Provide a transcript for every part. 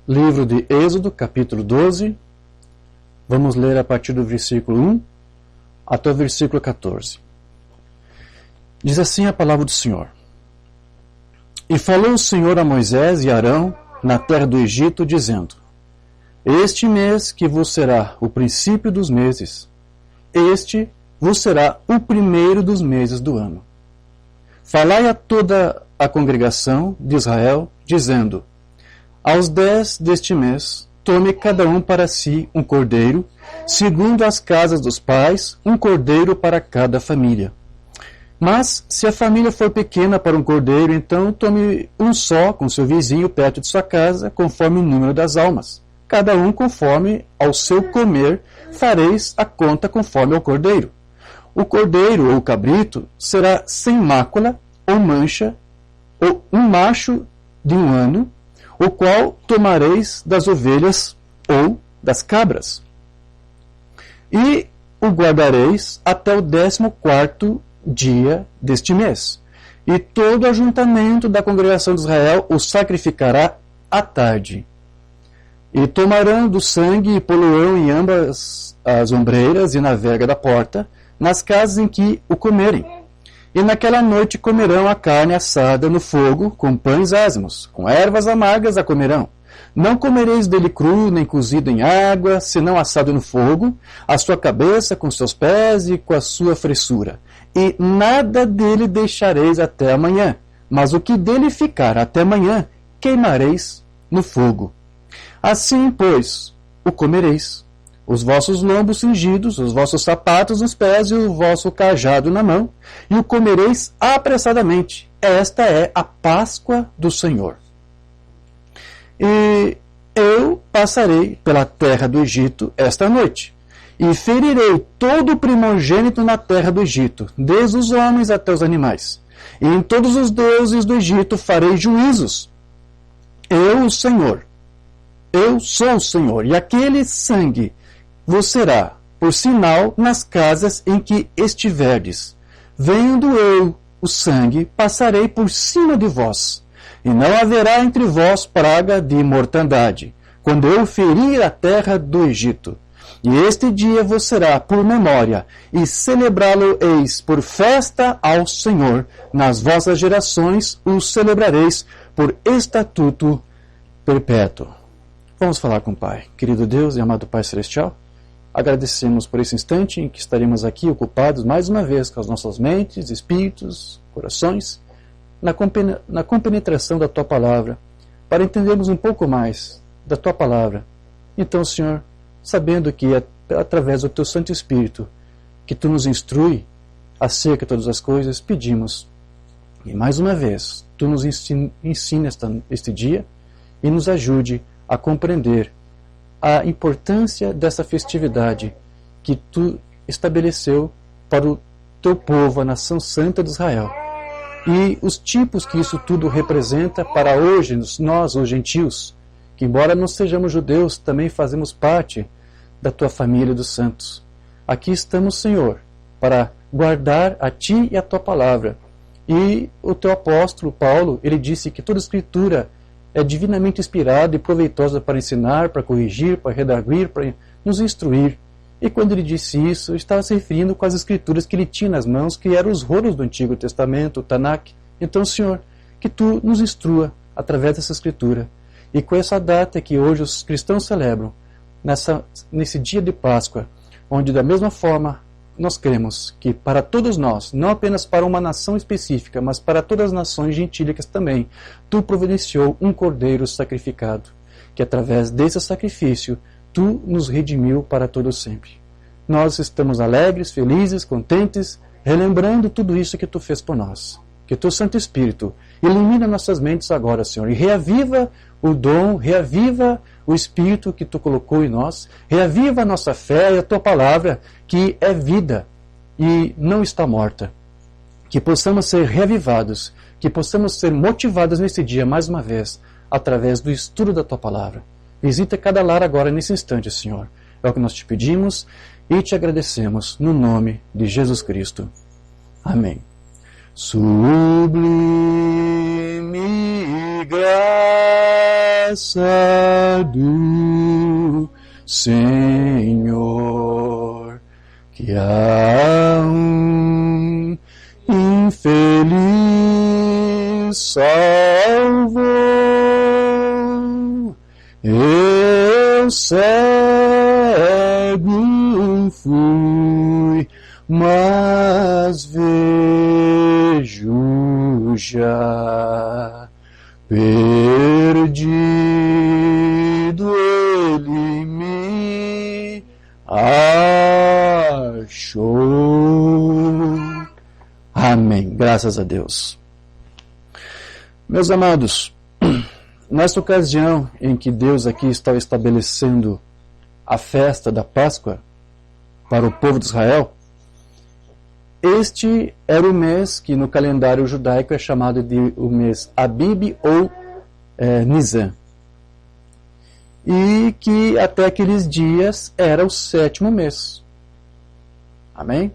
Livro de Êxodo, capítulo 12. Vamos ler a partir do versículo 1 até o versículo 14. Diz assim a palavra do Senhor. E falou o Senhor a Moisés e Arão na terra do Egito, dizendo: Este mês que vos será o princípio dos meses, este vos será o primeiro dos meses do ano. Falai a toda a congregação de Israel, dizendo: Aos 10 deste mês, tome cada um para si um cordeiro, segundo as casas dos pais, um cordeiro para cada família. Mas, se a família for pequena para um cordeiro, então tome um só com seu vizinho perto de sua casa, conforme o número das almas. Cada um conforme ao seu comer, fareis a conta conforme ao cordeiro. O cordeiro ou cabrito será sem mácula ou mancha, ou um macho de 1 ano, o qual tomareis das ovelhas ou das cabras. E o guardareis até o 14º dia deste mês. E todo o ajuntamento da congregação de Israel o sacrificará à tarde. E tomarão do sangue e poluão em ambas as ombreiras e na verga da porta, nas casas em que o comerem. E naquela noite comerão a carne assada no fogo, com pães ázimos, com ervas amargas a comerão. Não comereis dele cru, nem cozido em água, senão assado no fogo, a sua cabeça com seus pés e com a sua fressura. E nada dele deixareis até amanhã, mas o que dele ficar até amanhã, queimareis no fogo. Assim, pois, o comereis. Os vossos lombos cingidos, os vossos sapatos nos pés e o vosso cajado na mão, e o comereis apressadamente. Esta é a Páscoa do Senhor. E eu passarei pela terra do Egito esta noite, e ferirei todo o primogênito na terra do Egito, desde os homens até os animais. E em todos os deuses do Egito farei juízos. Eu, o Senhor, eu sou o Senhor, e aquele sangue vos será por sinal nas casas em que estiverdes. Vendo eu o sangue, passarei por cima de vós, e não haverá entre vós praga de mortandade, quando eu ferir a terra do Egito. E este dia vos será por memória, e celebrá-lo-eis por festa ao Senhor. Nas vossas gerações o celebrareis por estatuto perpétuo. Vamos falar com o Pai. Querido Deus e amado Pai Celestial, agradecemos por esse instante em que estaremos aqui ocupados mais uma vez com as nossas mentes, espíritos, corações, na compenetração da Tua Palavra, para entendermos um pouco mais da Tua Palavra. Então, Senhor, sabendo que é através do Teu Santo Espírito que Tu nos instrui acerca de todas as coisas, pedimos, e mais uma vez, Tu nos ensine este dia e nos ajude a compreender a importância dessa festividade que Tu estabeleceu para o Teu povo, a nação santa de Israel. E os tipos que isso tudo representa para hoje, nós, os gentios, que embora não sejamos judeus, também fazemos parte da Tua família dos santos. Aqui estamos, Senhor, para guardar a Ti e a Tua palavra. E o Teu apóstolo Paulo, ele disse que toda escritura é divinamente inspirada e proveitosa para ensinar, para corrigir, para redarguir, para nos instruir. E quando ele disse isso, estava se referindo com as escrituras que ele tinha nas mãos, que eram os rolos do Antigo Testamento, o Tanakh. Então, Senhor, que Tu nos instrua através dessa escritura. E com essa data que hoje os cristãos celebram, nesse dia de Páscoa, onde da mesma forma nós cremos que para todos nós, não apenas para uma nação específica, mas para todas as nações gentílicas também, Tu providenciou um cordeiro sacrificado, que através desse sacrifício Tu nos redimiu para todo sempre. Nós estamos alegres, felizes, contentes, relembrando tudo isso que Tu fez por nós. Que o Teu Santo Espírito ilumina nossas mentes agora, Senhor, e reaviva o dom, reaviva o Espírito que Tu colocou em nós, reaviva a nossa fé e a Tua palavra, que é vida e não está morta. Que possamos ser reavivados, que possamos ser motivados nesse dia, mais uma vez, através do estudo da Tua palavra. Visita cada lar agora, nesse instante, Senhor. É o que nós Te pedimos e Te agradecemos, no nome de Jesus Cristo. Amém. Sublime graça do Senhor, que há um infeliz salvo. Eu cego fui, mas vejo já. Perdido ele me achou. Amém. Graças a Deus. Meus amados, nesta ocasião em que Deus aqui está estabelecendo a festa da Páscoa para o povo de Israel, este era o mês que no calendário judaico é chamado de o mês Abib ou Nisan. E que até aqueles dias era o 7º mês. Amém?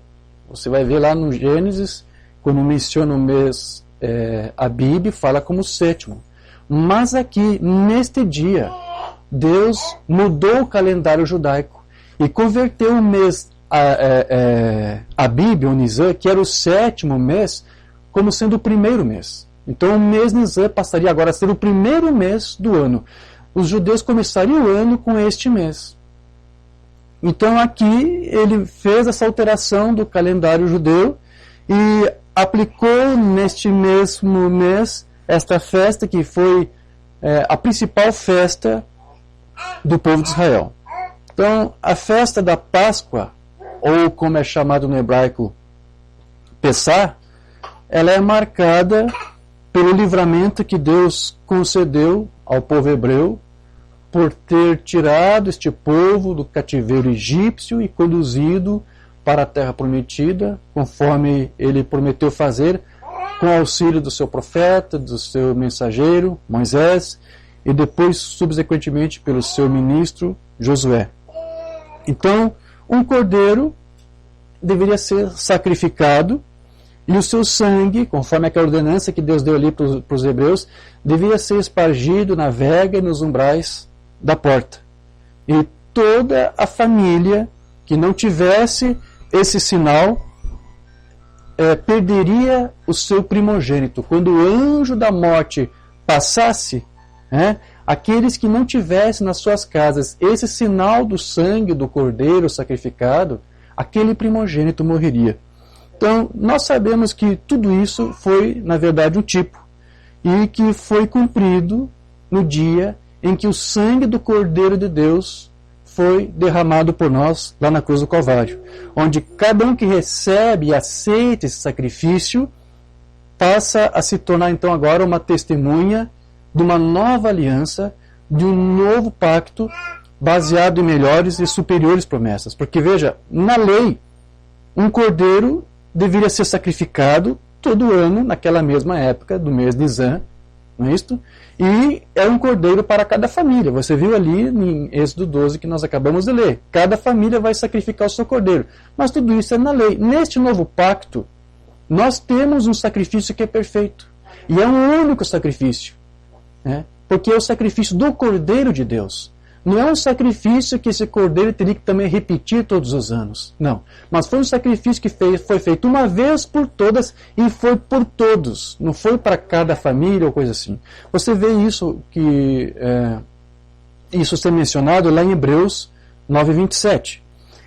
Você vai ver lá no Gênesis, quando menciona o mês Abib, fala como 7º. Mas aqui, neste dia, Deus mudou o calendário judaico e converteu o mês Abib, ou Nisan, que era o 7º mês, como sendo o primeiro mês. Então o mês Nisan passaria agora a ser o primeiro mês do ano. Os judeus começariam o ano com este mês. Então aqui ele fez essa alteração do calendário judeu e aplicou neste mesmo mês esta festa que foi a principal festa do povo de Israel. Então a festa da Páscoa, ou como é chamado no hebraico, Pessah, ela é marcada pelo livramento que Deus concedeu ao povo hebreu por ter tirado este povo do cativeiro egípcio e conduzido para a terra prometida, conforme ele prometeu fazer, com o auxílio do seu profeta, do seu mensageiro, Moisés, e depois, subsequentemente, pelo seu ministro, Josué. Então, um cordeiro deveria ser sacrificado e o seu sangue, conforme aquela ordenança que Deus deu ali para os hebreus, deveria ser espargido na vega e nos umbrais da porta. E toda a família que não tivesse esse sinal perderia o seu primogênito. Quando o anjo da morte passasse, aqueles que não tivessem nas suas casas esse sinal do sangue do cordeiro sacrificado, aquele primogênito morreria. Então, nós sabemos que tudo isso foi, na verdade, um tipo, e que foi cumprido no dia em que o sangue do Cordeiro de Deus foi derramado por nós lá na cruz do Calvário, onde cada um que recebe e aceita esse sacrifício passa a se tornar, então, agora uma testemunha de uma nova aliança, de um novo pacto, baseado em melhores e superiores promessas. Porque, veja, na lei, um cordeiro deveria ser sacrificado todo ano, naquela mesma época do mês de Nisan, não é isto? E é um cordeiro para cada família. Você viu ali em Êxodo 12 que nós acabamos de ler. Cada família vai sacrificar o seu cordeiro. Mas tudo isso é na lei. Neste novo pacto, nós temos um sacrifício que é perfeito. E é um único sacrifício. Porque é o sacrifício do Cordeiro de Deus. Não é um sacrifício que esse cordeiro teria que também repetir todos os anos. Não. Mas foi um sacrifício que foi feito uma vez por todas e foi por todos. Não foi para cada família ou coisa assim. Você vê isso isso ser mencionado lá em Hebreus 9:27.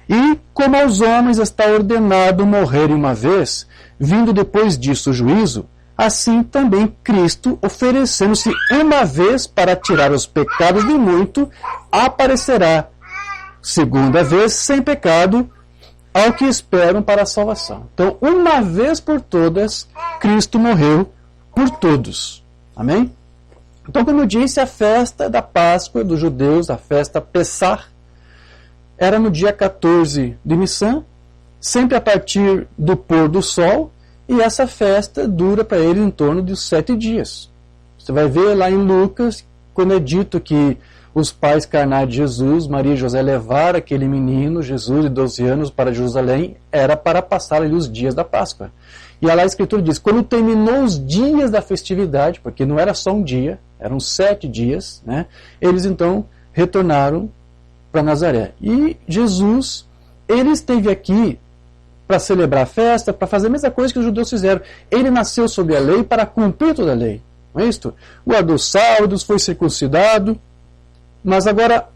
E como aos homens está ordenado morrerem uma vez, vindo depois disso o juízo, assim também Cristo, oferecendo-se uma vez para tirar os pecados de muito, aparecerá segunda vez sem pecado ao que esperam para a salvação. Então, uma vez por todas, Cristo morreu por todos. Amém? Então, como eu disse, a festa da Páscoa dos judeus, a festa Pessah, era no dia 14 de Nissan, sempre a partir do pôr do sol, e essa festa dura para eles em torno de 7 dias. Você vai ver lá em Lucas, quando é dito que os pais carnais de Jesus, Maria e José, levaram aquele menino, Jesus, de 12 anos, para Jerusalém, era para passar ali os dias da Páscoa. E lá a Escritura diz, quando terminou os dias da festividade, porque não era só um dia, eram 7 dias, né, eles então retornaram para Nazaré. E Jesus, ele esteve aqui para celebrar a festa, para fazer a mesma coisa que os judeus fizeram. Ele nasceu sob a lei para cumprir toda a lei. Não é isto? Guardou sábados, foi circuncidado. Mas agora,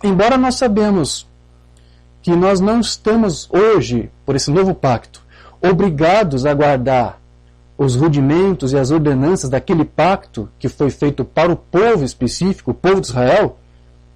embora nós sabemos que nós não estamos hoje, por esse novo pacto, obrigados a guardar os rudimentos e as ordenanças daquele pacto que foi feito para o povo específico, o povo de Israel,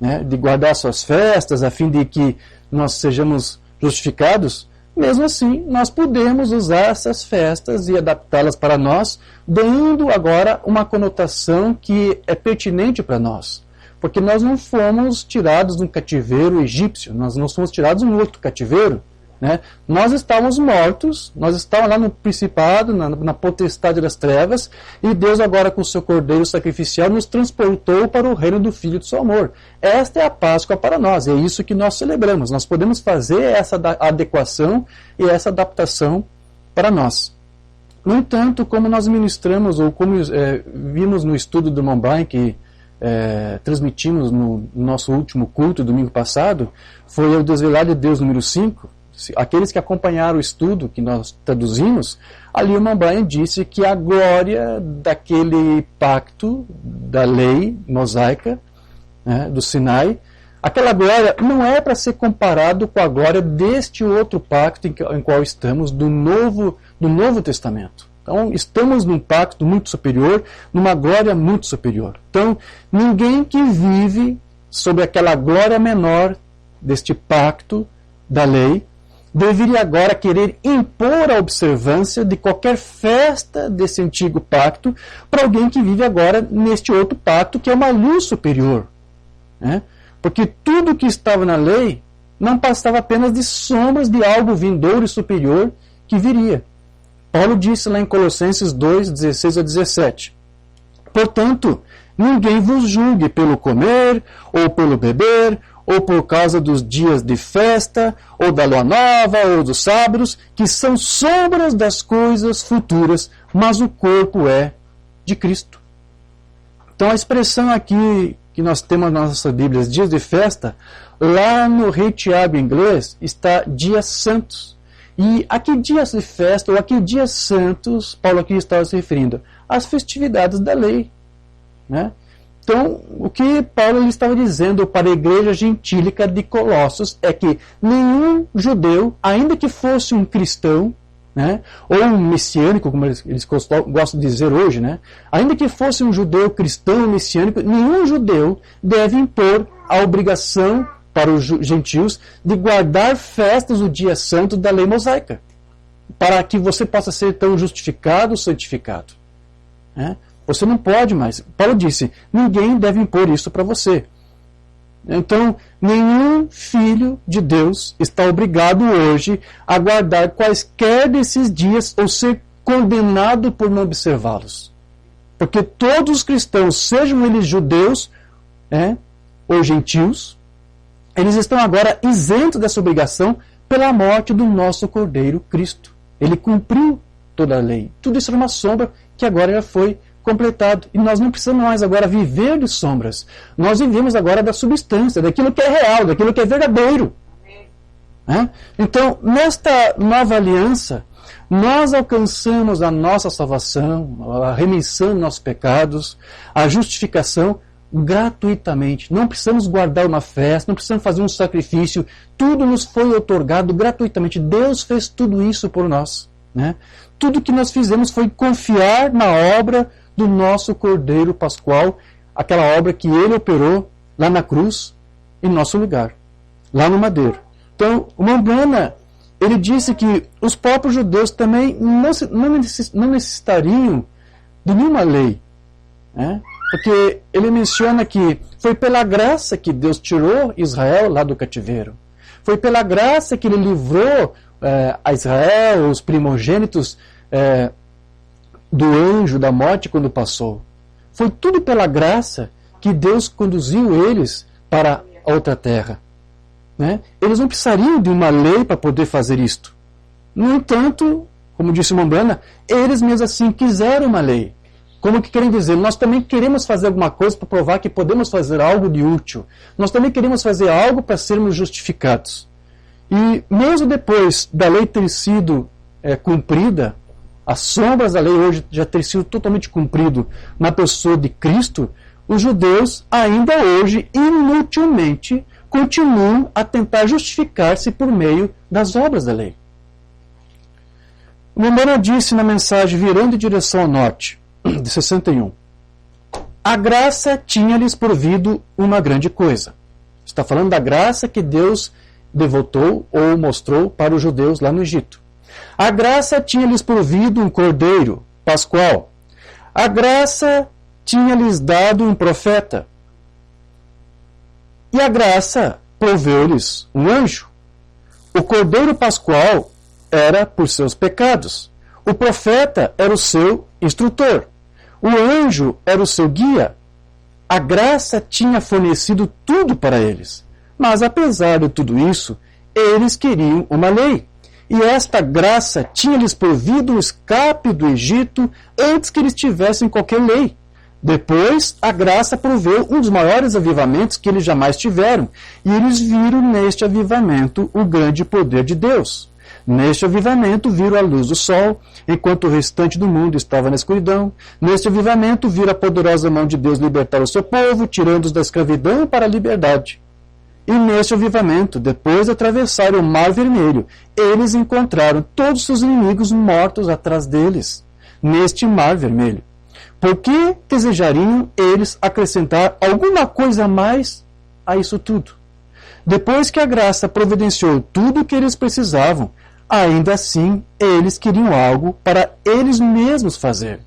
né, de guardar suas festas a fim de que nós sejamos justificados, mesmo assim nós podemos usar essas festas e adaptá-las para nós, dando agora uma conotação que é pertinente para nós. Porque nós não fomos tirados de um cativeiro egípcio, nós não fomos tirados de um outro cativeiro. Né? Nós estávamos mortos, nós estávamos lá no principado, na potestade das trevas, e Deus agora com o seu cordeiro sacrificial nos transportou para o reino do Filho de seu amor. Esta é a Páscoa para nós, é isso que nós celebramos. Nós podemos fazer essa adequação e essa adaptação para nós. No entanto, como nós ministramos, ou como vimos no estudo do Mombain, que transmitimos no nosso último culto, domingo passado, foi o Desvelar de Deus número 5, aqueles que acompanharam o estudo que nós traduzimos, ali o Mombain disse que a glória daquele pacto da lei mosaica, né, do Sinai, aquela glória não é para ser comparado com a glória deste outro pacto em qual estamos, do Novo Testamento. Então, estamos num pacto muito superior, numa glória muito superior. Então, ninguém que vive sob aquela glória menor deste pacto da lei deveria agora querer impor a observância de qualquer festa desse antigo pacto para alguém que vive agora neste outro pacto, que é uma luz superior. Né? Porque tudo que estava na lei não passava apenas de sombras de algo vindouro e superior que viria. Paulo disse lá em Colossenses 2, 16 a 17. Portanto, ninguém vos julgue pelo comer, ou pelo beber, ou por causa dos dias de festa, ou da lua nova, ou dos sábados, que são sombras das coisas futuras, mas o corpo é de Cristo. Então a expressão aqui que nós temos nas nossas Bíblias, dias de festa, lá no Rei Tiago em inglês, está dias santos. E a que dias de festa, ou a que dias santos, Paulo aqui estava se referindo? Às festividades da lei. Né? Então, o que Paulo estava dizendo para a igreja gentílica de Colossos é que nenhum judeu, ainda que fosse um cristão, né, ou um messiânico, como eles gostam de dizer hoje, né, ainda que fosse um judeu cristão messiânico, nenhum judeu deve impor a obrigação para os gentios de guardar festas do dia santo da lei mosaica, para que você possa ser tão justificado, santificado. Né? Você não pode mais. Paulo disse, ninguém deve impor isso para você. Então, nenhum filho de Deus está obrigado hoje a guardar quaisquer desses dias ou ser condenado por não observá-los. Porque todos os cristãos, sejam eles judeus, ou gentios, eles estão agora isentos dessa obrigação pela morte do nosso Cordeiro Cristo. Ele cumpriu toda a lei. Tudo isso era uma sombra que agora já foi completado. E nós não precisamos mais agora viver de sombras. Nós vivemos agora da substância, daquilo que é real, daquilo que é verdadeiro. Então, nesta nova aliança, nós alcançamos a nossa salvação, a remissão dos nossos pecados, a justificação gratuitamente. Não precisamos guardar uma festa, não precisamos fazer um sacrifício. Tudo nos foi otorgado gratuitamente. Deus fez tudo isso por nós. Né? Tudo que nós fizemos foi confiar na obra do nosso Cordeiro Pascual, aquela obra que ele operou lá na cruz, em nosso lugar, lá no madeiro. Então, o Mombain, ele disse que os próprios judeus também não necessitariam de nenhuma lei. Né? Porque ele menciona que foi pela graça que Deus tirou Israel lá do cativeiro. Foi pela graça que ele livrou a Israel, os primogênitos do anjo da morte quando passou. Foi tudo pela graça que Deus conduziu eles para a outra terra. Né? Eles não precisariam de uma lei para poder fazer isto. No entanto, como disse Mombrana, eles mesmo assim quiseram uma lei. Como que querem dizer? Nós também queremos fazer alguma coisa para provar que podemos fazer algo de útil. Nós também queremos fazer algo para sermos justificados. E mesmo depois da lei ter sido cumprida, as sombras da lei hoje já ter sido totalmente cumprido na pessoa de Cristo, os judeus ainda hoje, inutilmente, continuam a tentar justificar-se por meio das obras da lei. Mombrana disse na mensagem Virando em Direção ao Norte, de 61, a graça tinha-lhes provido uma grande coisa. Está falando da graça que Deus devotou ou mostrou para os judeus lá no Egito. A graça tinha-lhes provido um cordeiro pascual. A graça tinha-lhes dado um profeta. E a graça proveu-lhes um anjo. O cordeiro pascual era por seus pecados. O profeta era o seu instrutor. O anjo era o seu guia. A graça tinha fornecido tudo para eles. Mas, apesar de tudo isso, eles queriam uma lei. E esta graça tinha-lhes provido o escape do Egito antes que eles tivessem qualquer lei. Depois, a graça proveu um dos maiores avivamentos que eles jamais tiveram. E eles viram neste avivamento o grande poder de Deus. Neste avivamento viram a luz do sol, enquanto o restante do mundo estava na escuridão. Neste avivamento viram a poderosa mão de Deus libertar o seu povo, tirando-os da escravidão para a liberdade. E neste avivamento, depois de atravessar o Mar Vermelho, eles encontraram todos os seus inimigos mortos atrás deles, neste Mar Vermelho. Por que desejariam eles acrescentar alguma coisa a mais a isso tudo? Depois que a graça providenciou tudo o que eles precisavam, ainda assim eles queriam algo para eles mesmos fazer.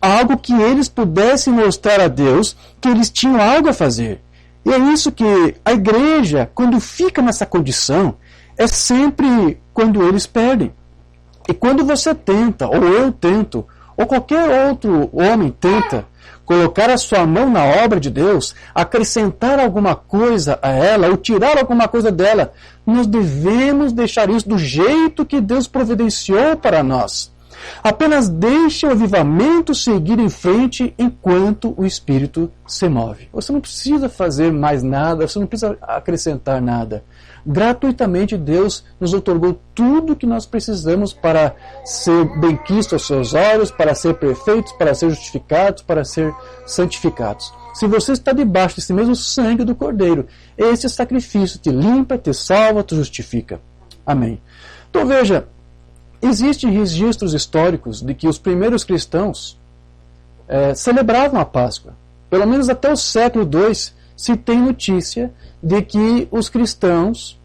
Algo que eles pudessem mostrar a Deus que eles tinham algo a fazer. E é isso que a igreja, quando fica nessa condição, é sempre quando eles perdem. E quando você tenta, ou eu tento, ou qualquer outro homem tenta, colocar a sua mão na obra de Deus, acrescentar alguma coisa a ela, ou tirar alguma coisa dela, nós devemos deixar isso do jeito que Deus providenciou para nós. Apenas deixe o avivamento seguir em frente enquanto o Espírito se move. Você não precisa fazer mais nada, você não precisa acrescentar nada. Gratuitamente Deus nos outorgou tudo que nós precisamos para ser benquisto aos seus olhos, para ser perfeitos, para ser justificados, para ser santificados. Se você está debaixo desse mesmo sangue do Cordeiro, esse sacrifício te limpa, te salva, te justifica. Amém. Então veja, existem registros históricos de que os primeiros cristãos celebravam a Páscoa. Pelo menos até o século II se tem notícia de que os cristãos,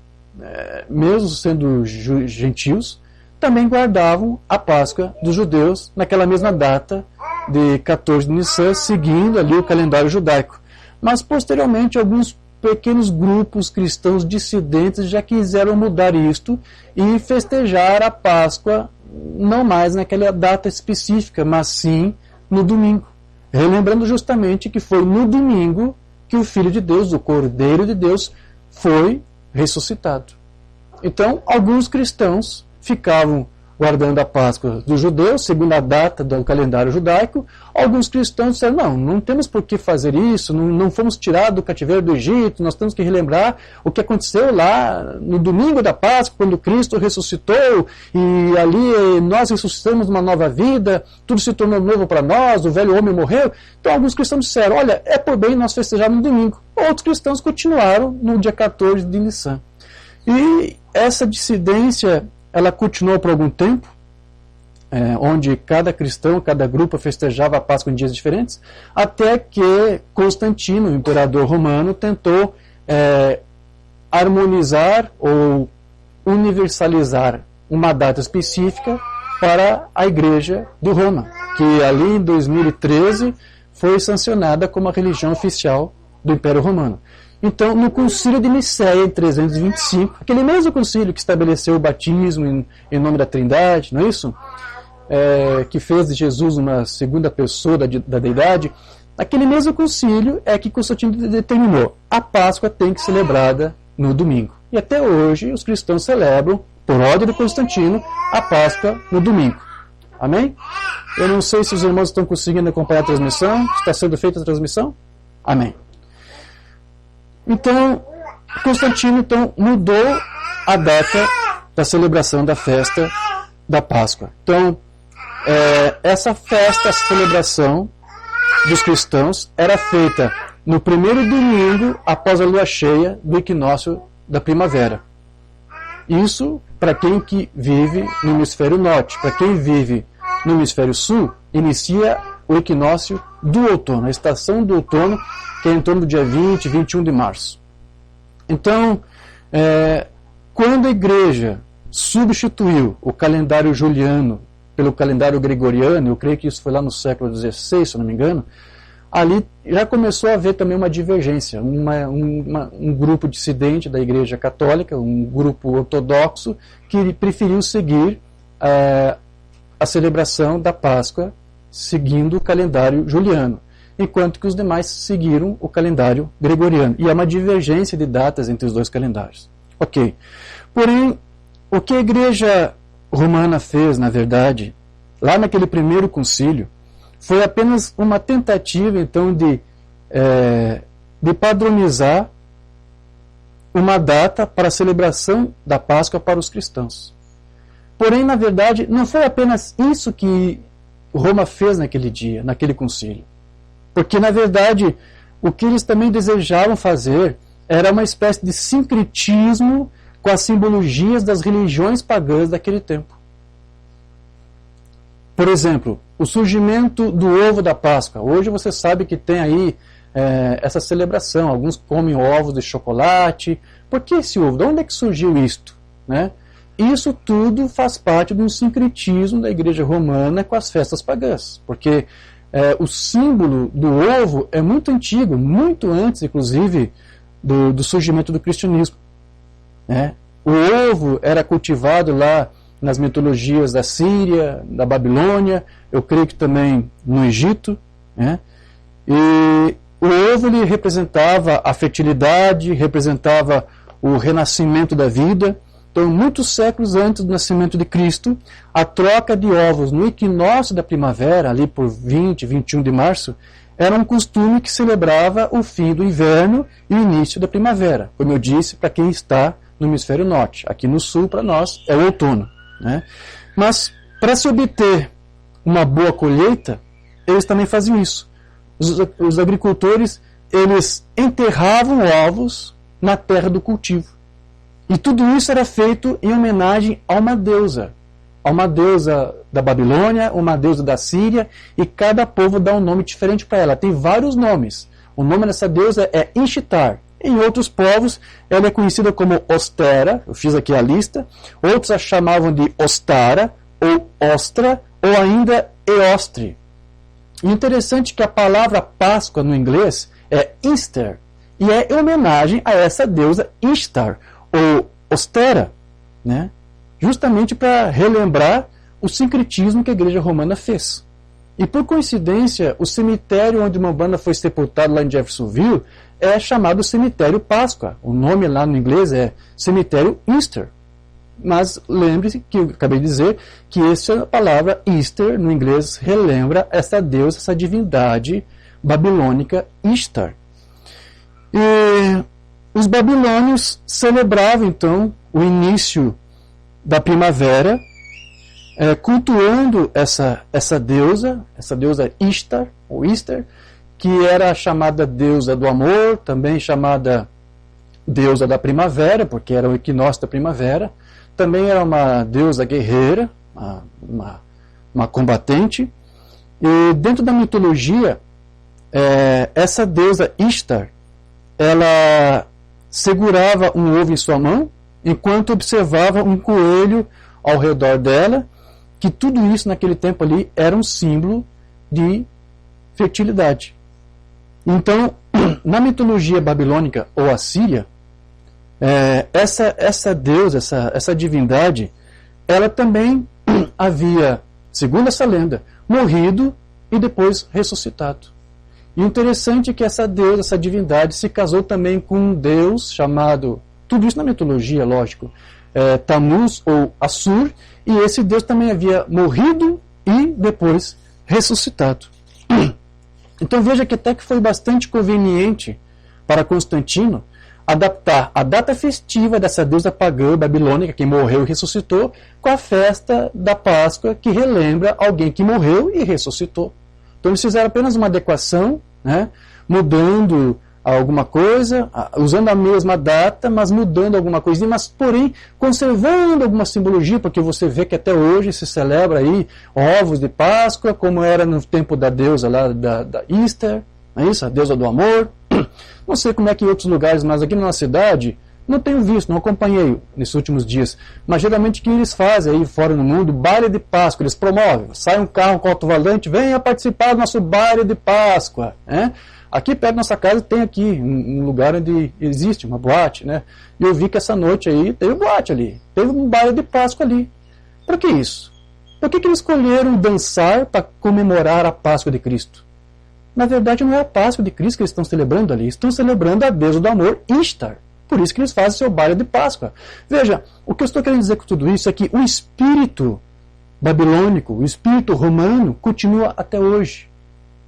mesmo sendo gentios, também guardavam a Páscoa dos judeus naquela mesma data de 14 de Nissan, seguindo ali o calendário judaico. Mas posteriormente alguns pequenos grupos cristãos dissidentes já quiseram mudar isto e festejar a Páscoa não mais naquela data específica, mas sim no domingo. Relembrando justamente que foi no domingo que o Filho de Deus, o Cordeiro de Deus, foi ressuscitado. Então, alguns cristãos ficavam guardando a Páscoa dos judeus, segundo a data do calendário judaico. Alguns cristãos disseram, não temos por que fazer isso, não fomos tirados do cativeiro do Egito, nós temos que relembrar o que aconteceu lá no domingo da Páscoa, quando Cristo ressuscitou, e ali nós ressuscitamos uma nova vida, tudo se tornou novo para nós, o velho homem morreu. Então alguns cristãos disseram, olha, é por bem nós festejarmos no domingo. Outros cristãos continuaram no dia 14 de Nissan. E essa dissidência ela continuou por algum tempo, onde cada cristão, cada grupo festejava a Páscoa em dias diferentes, até que Constantino, o imperador romano, tentou harmonizar ou universalizar uma data específica para a Igreja de Roma, que ali em 2013 foi sancionada como a religião oficial do Império Romano. Então, no Concílio de Nicéia, em 325, aquele mesmo concílio que estabeleceu o batismo em nome da Trindade, não é isso? Que fez de Jesus uma segunda pessoa da deidade, Naquele mesmo concílio é que Constantino determinou: a Páscoa tem que ser celebrada no domingo. E até hoje os cristãos celebram, por ordem de Constantino, a Páscoa no domingo. Amém? Eu não sei se os irmãos estão conseguindo acompanhar a transmissão. Está sendo feita a transmissão? Amém. Então, Constantino mudou a data da celebração da festa da Páscoa. Então, essa festa, essa celebração dos cristãos era feita no primeiro domingo após a lua cheia do equinócio da primavera. Isso para quem que vive no hemisfério norte. Para quem vive no hemisfério sul, inicia o equinócio do outono, a estação do outono, que é em torno do dia 20, 21 de março. Então, quando a igreja substituiu o calendário juliano pelo calendário gregoriano, eu creio que isso foi lá no século XVI, se eu não me engano, ali já começou a haver também uma divergência, um grupo dissidente da Igreja Católica, um grupo ortodoxo, que preferiu seguir a celebração da Páscoa seguindo o calendário juliano, enquanto que os demais seguiram o calendário gregoriano. E há uma divergência de datas entre os dois calendários. Ok. Porém, o que a Igreja Romana fez, na verdade, lá naquele primeiro concílio, foi apenas uma tentativa, então, de padronizar uma data para a celebração da Páscoa para os cristãos. Porém, na verdade, não foi apenas isso que Roma fez naquele dia, naquele concílio. Porque, na verdade, o que eles também desejavam fazer era uma espécie de sincretismo com as simbologias das religiões pagãs daquele tempo. Por exemplo, o surgimento do ovo da Páscoa. Hoje você sabe que tem aí essa celebração. Alguns comem ovos de chocolate. Por que esse ovo? De onde é que surgiu isto? Né? Isso tudo faz parte de um sincretismo da Igreja Romana com as festas pagãs. Porque o símbolo do ovo é muito antigo, muito antes, inclusive, do surgimento do cristianismo. Né? O ovo era cultivado lá nas mitologias da Síria, da Babilônia, eu creio que também no Egito. Né? E o ovo ele representava a fertilidade, representava o renascimento da vida. Então, muitos séculos antes do nascimento de Cristo, a troca de ovos no equinócio da primavera, ali por 20, 21 de março, era um costume que celebrava o fim do inverno e o início da primavera. Como eu disse, para quem está no hemisfério norte. Aqui no sul, para nós, é o outono. Né? Mas, para se obter uma boa colheita, eles também faziam isso. Os agricultores, eles enterravam ovos na terra do cultivo. E tudo isso era feito em homenagem a uma deusa da Babilônia, uma deusa da Síria, e cada povo dá um nome diferente para ela. Tem vários nomes. O nome dessa deusa é Ishtar. Em outros povos, ela é conhecida como Ostera, eu fiz aqui a lista. Outros a chamavam de Ostara, ou Ostra, ou ainda Eostre. E interessante que a palavra Páscoa no inglês é Easter, e é em homenagem a essa deusa Ishtar, ou Ostera, né? Justamente para relembrar o sincretismo que a Igreja Romana fez. E por coincidência, o cemitério onde Umbanda foi sepultado lá em Jeffersonville é chamado Cemitério Páscoa. O nome lá no inglês é Cemitério Easter. Mas lembre-se que eu acabei de dizer que essa palavra Easter no inglês relembra essa deusa, essa divindade babilônica Ishtar. E os babilônios celebravam então o início da primavera, cultuando essa deusa Ishtar, ou Easter, que era chamada deusa do amor, também chamada deusa da primavera, porque era o equinócio da primavera. Também era uma deusa guerreira, uma combatente. E dentro da mitologia, essa deusa Ishtar, ela segurava um ovo em sua mão, enquanto observava um coelho ao redor dela, que tudo isso naquele tempo ali era um símbolo de fertilidade. Então, na mitologia babilônica ou assíria, essa deusa, essa divindade, ela também havia, segundo essa lenda, morrido e depois ressuscitado. E o interessante é que essa deusa, essa divindade, se casou também com um deus chamado, tudo isso na mitologia, lógico, Tammuz ou Assur, e esse deus também havia morrido e depois ressuscitado. Então veja que até que foi bastante conveniente para Constantino adaptar a data festiva dessa deusa pagã babilônica que morreu e ressuscitou com a festa da Páscoa, que relembra alguém que morreu e ressuscitou. Então eles fizeram apenas uma adequação, né, mudando alguma coisa, usando a mesma data, mas mudando alguma coisinha, mas porém conservando alguma simbologia, porque você vê que até hoje se celebra aí ovos de Páscoa, como era no tempo da deusa lá da Easter, não é isso? A deusa do amor. Não sei como é que em outros lugares, mas aqui na nossa cidade, não tenho visto, não acompanhei nesses últimos dias, mas geralmente o que eles fazem aí fora no mundo, baile de Páscoa, eles promovem, sai um carro com alto-falante, venha participar do nosso baile de Páscoa, né? Aqui perto da nossa casa tem aqui um lugar onde existe uma boate, né? E eu vi que essa noite aí teve boate ali, teve um baile de Páscoa ali. Por que isso? Por que eles escolheram dançar para comemorar a Páscoa de Cristo? Na verdade, não é a Páscoa de Cristo que eles estão celebrando ali. Estão celebrando a deusa do amor, Ishtar. Por isso que eles fazem seu baile de Páscoa. Veja, o que eu estou querendo dizer com tudo isso é que o espírito babilônico, o espírito romano, continua até hoje,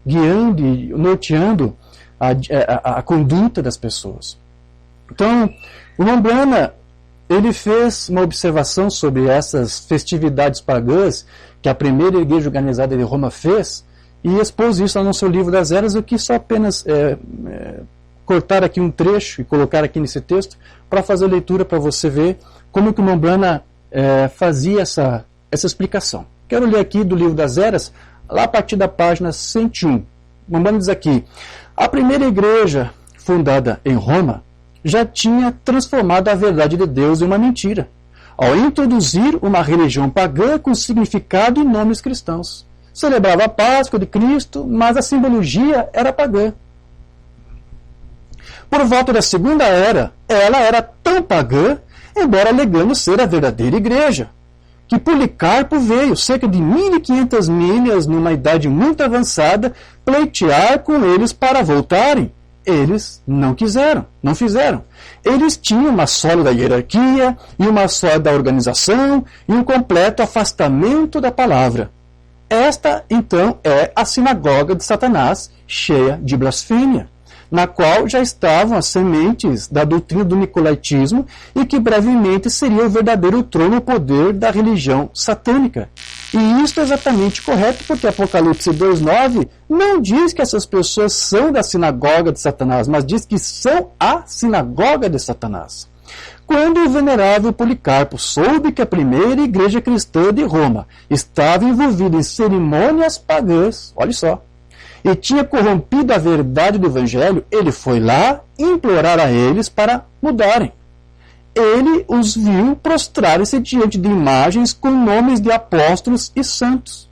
guiando e norteando a conduta das pessoas. Então, o Mombrana, ele fez uma observação sobre essas festividades pagãs que a primeira igreja organizada de Roma fez, e expôs isso no seu livro das Eras. Eu quis só apenas cortar aqui um trecho e colocar aqui nesse texto para fazer a leitura para você ver como que o Mombrana fazia essa explicação. Quero ler aqui do livro das Eras, lá a partir da página 101. Mombrana diz aqui: a primeira igreja fundada em Roma já tinha transformado a verdade de Deus em uma mentira, ao introduzir uma religião pagã com significado e nomes cristãos. Celebrava a Páscoa de Cristo, mas a simbologia era pagã. Por volta da Segunda Era, ela era tão pagã, embora alegando ser a verdadeira igreja, que Policarpo veio, cerca de 1.500 milhas, numa idade muito avançada, pleitear com eles para voltarem. Eles não quiseram, não fizeram. Eles tinham uma sólida hierarquia, e uma sólida organização, e um completo afastamento da palavra. Esta, então, é a sinagoga de Satanás, cheia de blasfêmia, na qual já estavam as sementes da doutrina do nicolaítismo e que brevemente seria o verdadeiro trono-poder da religião satânica. E isto é exatamente correto, porque Apocalipse 2,9 não diz que essas pessoas são da sinagoga de Satanás, mas diz que são a sinagoga de Satanás. Quando o venerável Policarpo soube que a primeira igreja cristã de Roma estava envolvida em cerimônias pagãs, olha só, e tinha corrompido a verdade do evangelho, ele foi lá implorar a eles para mudarem. Ele os viu prostrarem-se diante de imagens com nomes de apóstolos e santos.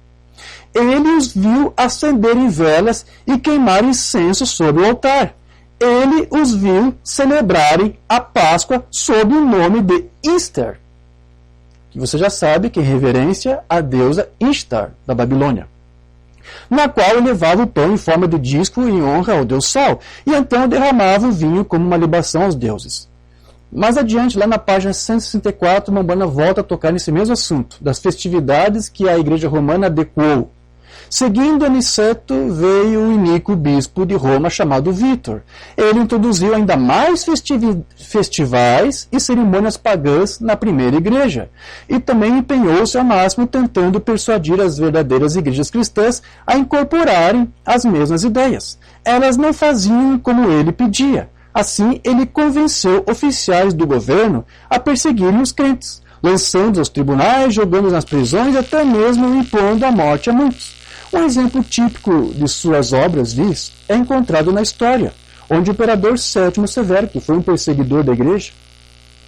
Ele os viu acenderem velas e queimar incenso sobre o altar. Ele os viu celebrarem a Páscoa sob o nome de Easter, que você já sabe que é reverência à deusa Ishtar, da Babilônia, na qual levava o pão em forma de disco em honra ao deus Sol, e então derramava o vinho como uma libação aos deuses. Mais adiante, lá na página 164, Mombrana volta a tocar nesse mesmo assunto, das festividades que a igreja romana adequou. Seguindo Aniceto, veio o iníquo bispo de Roma chamado Vítor. Ele introduziu ainda mais festivais e cerimônias pagãs na primeira igreja, e também empenhou-se ao máximo tentando persuadir as verdadeiras igrejas cristãs a incorporarem as mesmas ideias. Elas não faziam como ele pedia. Assim, ele convenceu oficiais do governo a perseguirem os crentes, lançando-os aos tribunais, jogando-os nas prisões e até mesmo impondo a morte a muitos. Um exemplo típico de suas obras vis é encontrado na história, onde o imperador Sétimo Severo, que foi um perseguidor da igreja,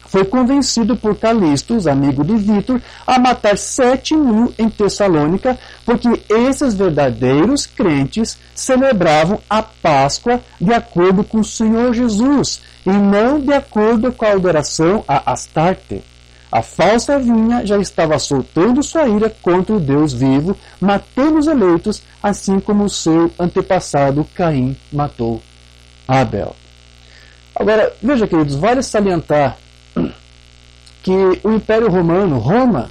foi convencido por Calistos, amigo de Vítor, a matar 7.000 em Tessalônica, porque esses verdadeiros crentes celebravam a Páscoa de acordo com o Senhor Jesus, e não de acordo com a adoração a Astarte. A falsa vinha já estava soltando sua ira contra o Deus vivo, matando os eleitos, assim como o seu antepassado Caim matou Abel. Agora, veja, queridos, vale salientar que o Império Romano, Roma,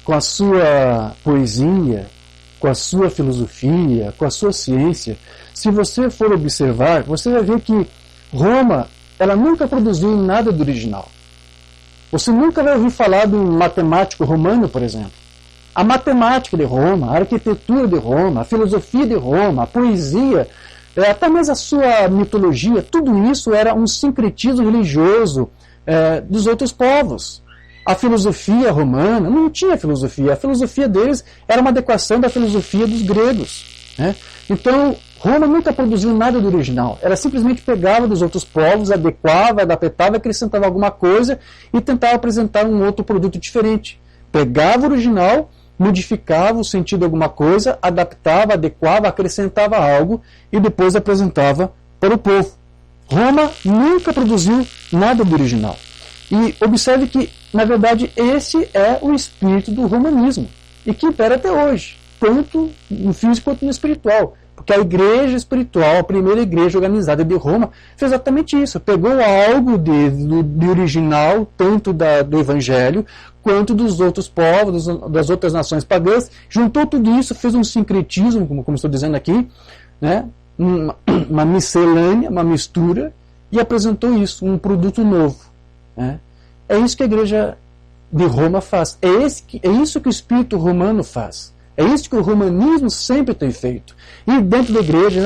com a sua poesia, com a sua filosofia, com a sua ciência, se você for observar, você vai ver que Roma, ela nunca produziu nada do original. Você nunca vai ouvir falar de um matemático romano, por exemplo. A matemática de Roma, a arquitetura de Roma, a filosofia de Roma, a poesia, até mesmo a sua mitologia, tudo isso era um sincretismo religioso dos outros povos. A filosofia romana não tinha filosofia. A filosofia deles era uma adequação da filosofia dos gregos, né? Então, Roma nunca produziu nada do original. Ela simplesmente pegava dos outros povos, adequava, adaptava, acrescentava alguma coisa e tentava apresentar um outro produto diferente. Pegava o original, modificava o sentido de alguma coisa, adaptava, adequava, acrescentava algo e depois apresentava para o povo. Roma nunca produziu nada do original. E observe que, na verdade, esse é o espírito do romanismo e que impera até hoje, tanto no físico quanto no espiritual. Porque a igreja espiritual, a primeira igreja organizada de Roma, fez exatamente isso. Pegou algo de original, tanto do evangelho, quanto dos outros povos, das outras nações pagãs, juntou tudo isso, fez um sincretismo, como estou dizendo aqui, né? Uma miscelânea, uma mistura, e apresentou isso, um produto novo, né? É isso que a igreja de Roma faz. É isso que o espírito romano faz. É isso que o romanismo sempre tem feito. E dentro da igreja é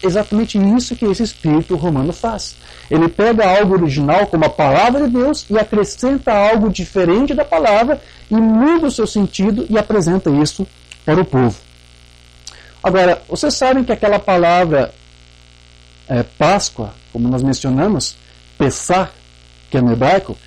exatamente isso que esse espírito romano faz. Ele pega algo original, como a palavra de Deus, e acrescenta algo diferente da palavra, e muda o seu sentido e apresenta isso para o povo. Agora, vocês sabem que aquela palavra Páscoa, como nós mencionamos, Pessah, que é no hebraico,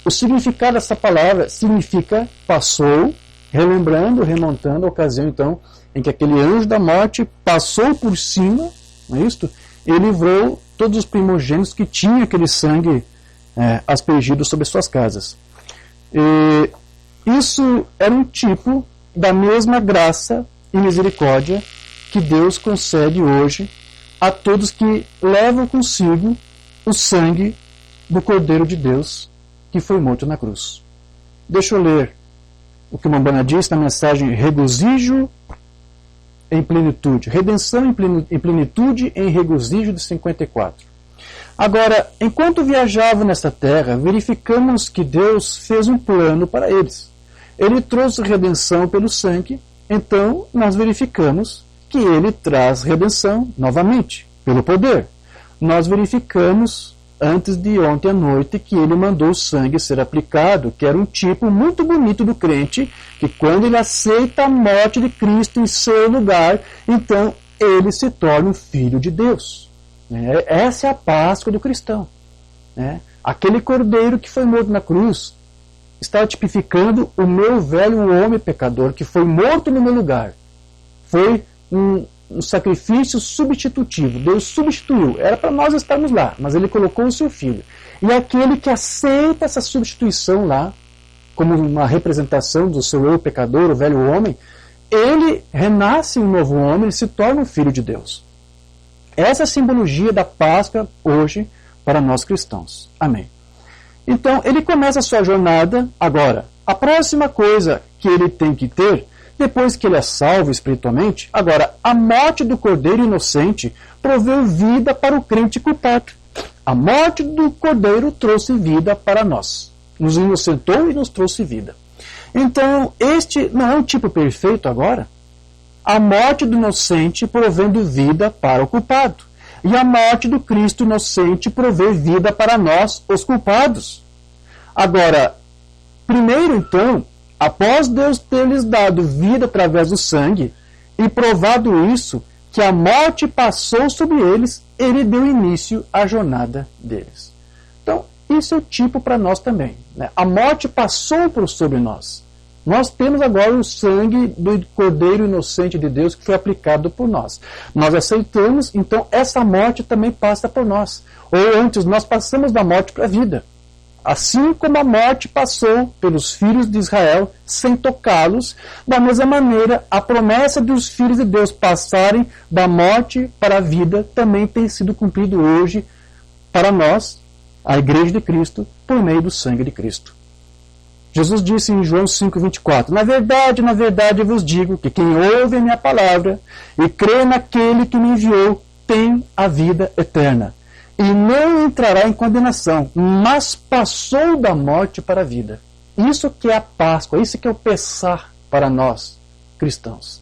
o significado dessa palavra significa passou, remontando a ocasião, então, em que aquele anjo da morte passou por cima, não é isto? E livrou todos os primogênitos que tinham aquele sangue aspergido sobre suas casas. E isso era um tipo da mesma graça e misericórdia que Deus concede hoje a todos que levam consigo o sangue do Cordeiro de Deus que foi morto na cruz. Deixa eu ler o que Mombana diz na mensagem Regozijo em Plenitude. Redenção em Plenitude em Regozijo de 54. Agora, enquanto viajavam nesta terra, verificamos que Deus fez um plano para eles. Ele trouxe redenção pelo sangue, então nós verificamos que ele traz redenção novamente, pelo poder. Nós verificamos antes de ontem à noite que ele mandou o sangue ser aplicado, que era um tipo muito bonito do crente, que quando ele aceita a morte de Cristo em seu lugar, então ele se torna um filho de Deus. Essa é a Páscoa do cristão. Aquele cordeiro que foi morto na cruz está tipificando o meu velho homem pecador, que foi morto no meu lugar. Foi um sacrifício substitutivo. Deus substituiu. Era para nós estarmos lá, mas ele colocou o seu filho. E aquele que aceita essa substituição lá, como uma representação do seu eu pecador, o velho homem, ele renasce um novo homem, ele se torna um filho de Deus. Essa é a simbologia da Páscoa hoje para nós cristãos. Amém. Então, ele começa a sua jornada agora. A próxima coisa que ele tem que ter, depois que ele é salvo espiritualmente, agora, a morte do Cordeiro inocente proveu vida para o crente culpado. A morte do Cordeiro trouxe vida para nós. Nos inocentou e nos trouxe vida. Então, este não é um tipo perfeito agora? A morte do inocente provendo vida para o culpado. E a morte do Cristo inocente provê vida para nós, os culpados. Agora, primeiro então, após Deus ter lhes dado vida através do sangue, e provado isso, que a morte passou sobre eles, ele deu início à jornada deles. Então, isso é o tipo para nós também. A morte passou sobre nós. Nós temos agora o sangue do Cordeiro inocente de Deus que foi aplicado por nós. Nós aceitamos, então essa morte também passa por nós. Ou antes, nós passamos da morte para a vida. Assim como a morte passou pelos filhos de Israel sem tocá-los, da mesma maneira a promessa dos filhos de Deus passarem da morte para a vida também tem sido cumprido hoje para nós, a Igreja de Cristo, por meio do sangue de Cristo. Jesus disse em João 5,24: na verdade eu vos digo que quem ouve a minha palavra e crê naquele que me enviou tem a vida eterna. E não entrará em condenação, mas passou da morte para a vida. Isso que é a Páscoa, isso que é o Pessah para nós, cristãos.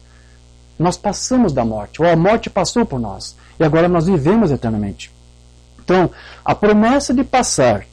Nós passamos da morte, ou a morte passou por nós, e agora nós vivemos eternamente. Então, a promessa de passar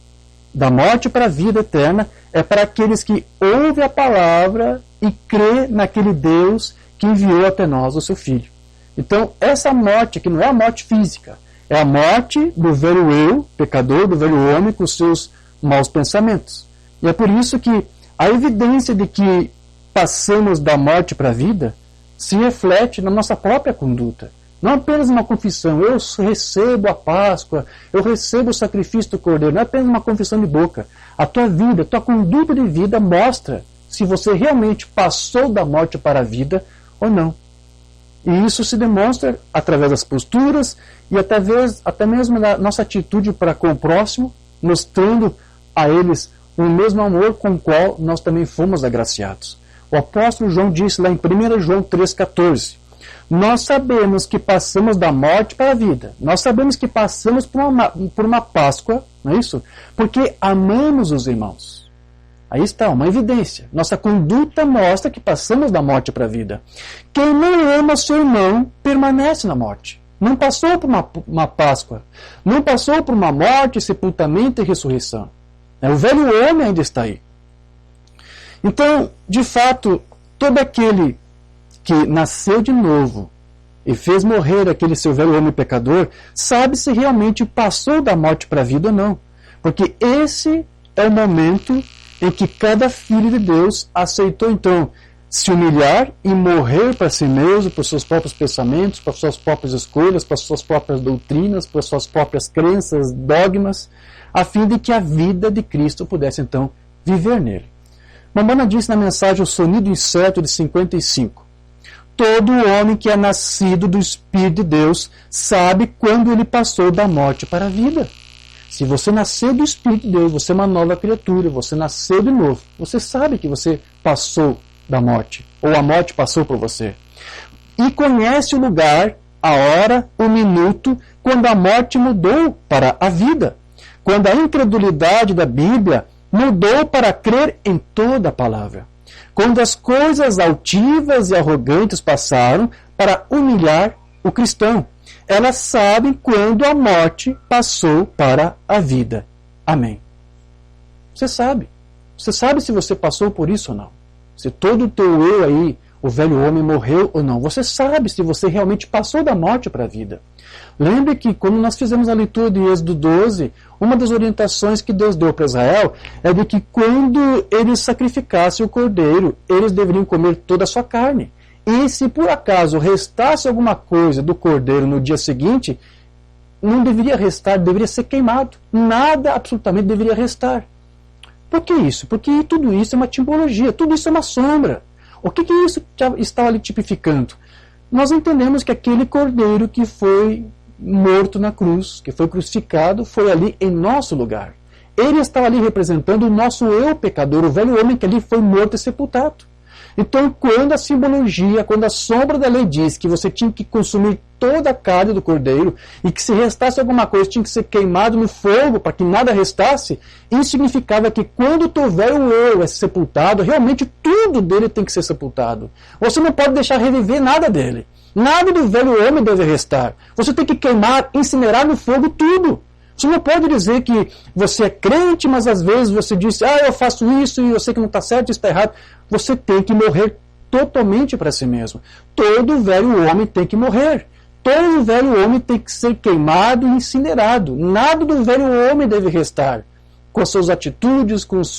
da morte para a vida eterna é para aqueles que ouvem a palavra e crê naquele Deus que enviou até nós o seu Filho. Então, essa morte, que não é a morte física, é a morte do velho eu, pecador, do velho homem com seus maus pensamentos. E é por isso que a evidência de que passamos da morte para a vida se reflete na nossa própria conduta. Não apenas uma confissão, eu recebo a Páscoa, eu recebo o sacrifício do Cordeiro, não é apenas uma confissão de boca. A tua vida, a tua conduta de vida mostra se você realmente passou da morte para a vida ou não. E isso se demonstra através das posturas e até mesmo da nossa atitude para com o próximo, mostrando a eles o mesmo amor com o qual nós também fomos agraciados. O apóstolo João disse lá em 1 João 3,14: nós sabemos que passamos da morte para a vida. Nós sabemos que passamos por uma Páscoa, não é isso? Porque amamos os irmãos. Aí está, uma evidência. Nossa conduta mostra que passamos da morte para a vida. Quem não ama seu irmão permanece na morte. Não passou por uma Páscoa. Não passou por uma morte, sepultamento e ressurreição. O velho homem ainda está aí. Então, de fato, todo aquele que nasceu de novo e fez morrer aquele seu velho homem pecador, sabe se realmente passou da morte para a vida ou não. Porque esse é o momento em que cada filho de Deus aceitou então se humilhar e morrer para si mesmo, para os seus próprios pensamentos, para as suas próprias escolhas, para as suas próprias doutrinas, para as suas próprias crenças, dogmas, a fim de que a vida de Cristo pudesse então viver nele. Mamana disse na mensagem O Sonido Incerto de 55: todo homem que é nascido do Espírito de Deus sabe quando ele passou da morte para a vida. Se você nasceu do Espírito de Deus, você é uma nova criatura, você nasceu de novo. Você sabe que você passou da morte, ou a morte passou por você. E conhece o lugar, a hora, o minuto, quando a morte mudou para a vida. Quando a incredulidade da Bíblia mudou para crer em toda a palavra. Quando as coisas altivas e arrogantes passaram para humilhar o cristão. Elas sabem quando a morte passou para a vida. Amém. Você sabe. Você sabe se você passou por isso ou não. Se todo o teu eu aí, o velho homem, morreu ou não. Você sabe se você realmente passou da morte para a vida. Lembre que quando nós fizemos a leitura de Êxodo 12, uma das orientações que Deus deu para Israel é de que quando eles sacrificassem o cordeiro, eles deveriam comer toda a sua carne. E se por acaso restasse alguma coisa do cordeiro no dia seguinte, não deveria restar, deveria ser queimado. Nada absolutamente deveria restar. Por que isso? Porque tudo isso é uma tipologia, tudo isso é uma sombra. O que isso estava ali tipificando? Nós entendemos que aquele cordeiro que foi morto na cruz, que foi crucificado, foi ali em nosso lugar. Ele estava ali representando o nosso eu pecador, o velho homem que ali foi morto e sepultado. Então, quando a simbologia, quando a sombra da lei diz que você tinha que consumir toda a carne do cordeiro e que se restasse alguma coisa tinha que ser queimado no fogo para que nada restasse, isso significava que quando o teu velho eu é sepultado, realmente tudo dele tem que ser sepultado. Você não pode deixar reviver nada dele. Nada do velho homem deve restar. Você tem que queimar, incinerar no fogo tudo. Você não pode dizer que você é crente, mas às vezes você diz, eu faço isso e eu sei que não está certo, isso está errado. Você tem que morrer totalmente para si mesmo. Todo velho homem tem que morrer. Todo velho homem tem que ser queimado e incinerado. Nada do velho homem deve restar. Com as suas atitudes, com os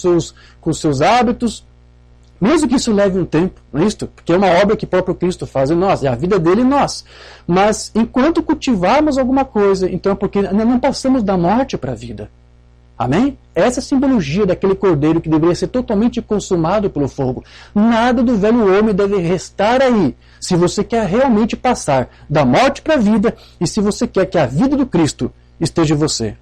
seus hábitos. Mesmo que isso leve um tempo, não é isso? Porque é uma obra que o próprio Cristo faz em nós, é a vida dele em nós. Mas enquanto cultivarmos alguma coisa, então é porque não passamos da morte para a vida. Amém? Essa é a simbologia daquele cordeiro que deveria ser totalmente consumado pelo fogo. Nada do velho homem deve restar aí, se você quer realmente passar da morte para a vida e se você quer que a vida do Cristo esteja em você.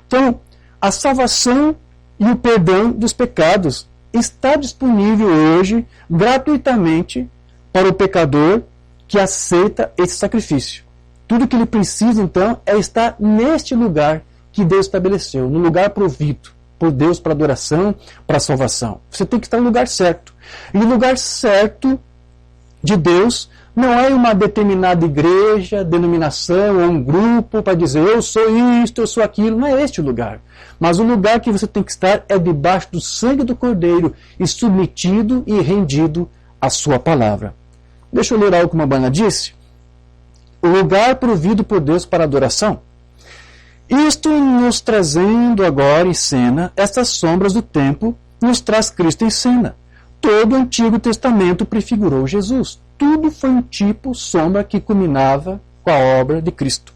Então, a salvação e o perdão dos pecados está disponível hoje, gratuitamente, para o pecador que aceita esse sacrifício. Tudo que ele precisa, então, é estar neste lugar que Deus estabeleceu, no lugar provido por Deus para adoração, para salvação. Você tem que estar no lugar certo. E o lugar certo de Deus não é uma determinada igreja, denominação ou um grupo para dizer eu sou isto, eu sou aquilo. Não é este o lugar. Mas o lugar que você tem que estar é debaixo do sangue do Cordeiro e submetido e rendido à sua palavra. Deixa eu ler algo que uma banda disse. O lugar provido por Deus para adoração. Isto nos trazendo agora em cena, estas sombras do tempo, nos traz Cristo em cena. Todo o Antigo Testamento prefigurou Jesus. Tudo foi um tipo, sombra que culminava com a obra de Cristo.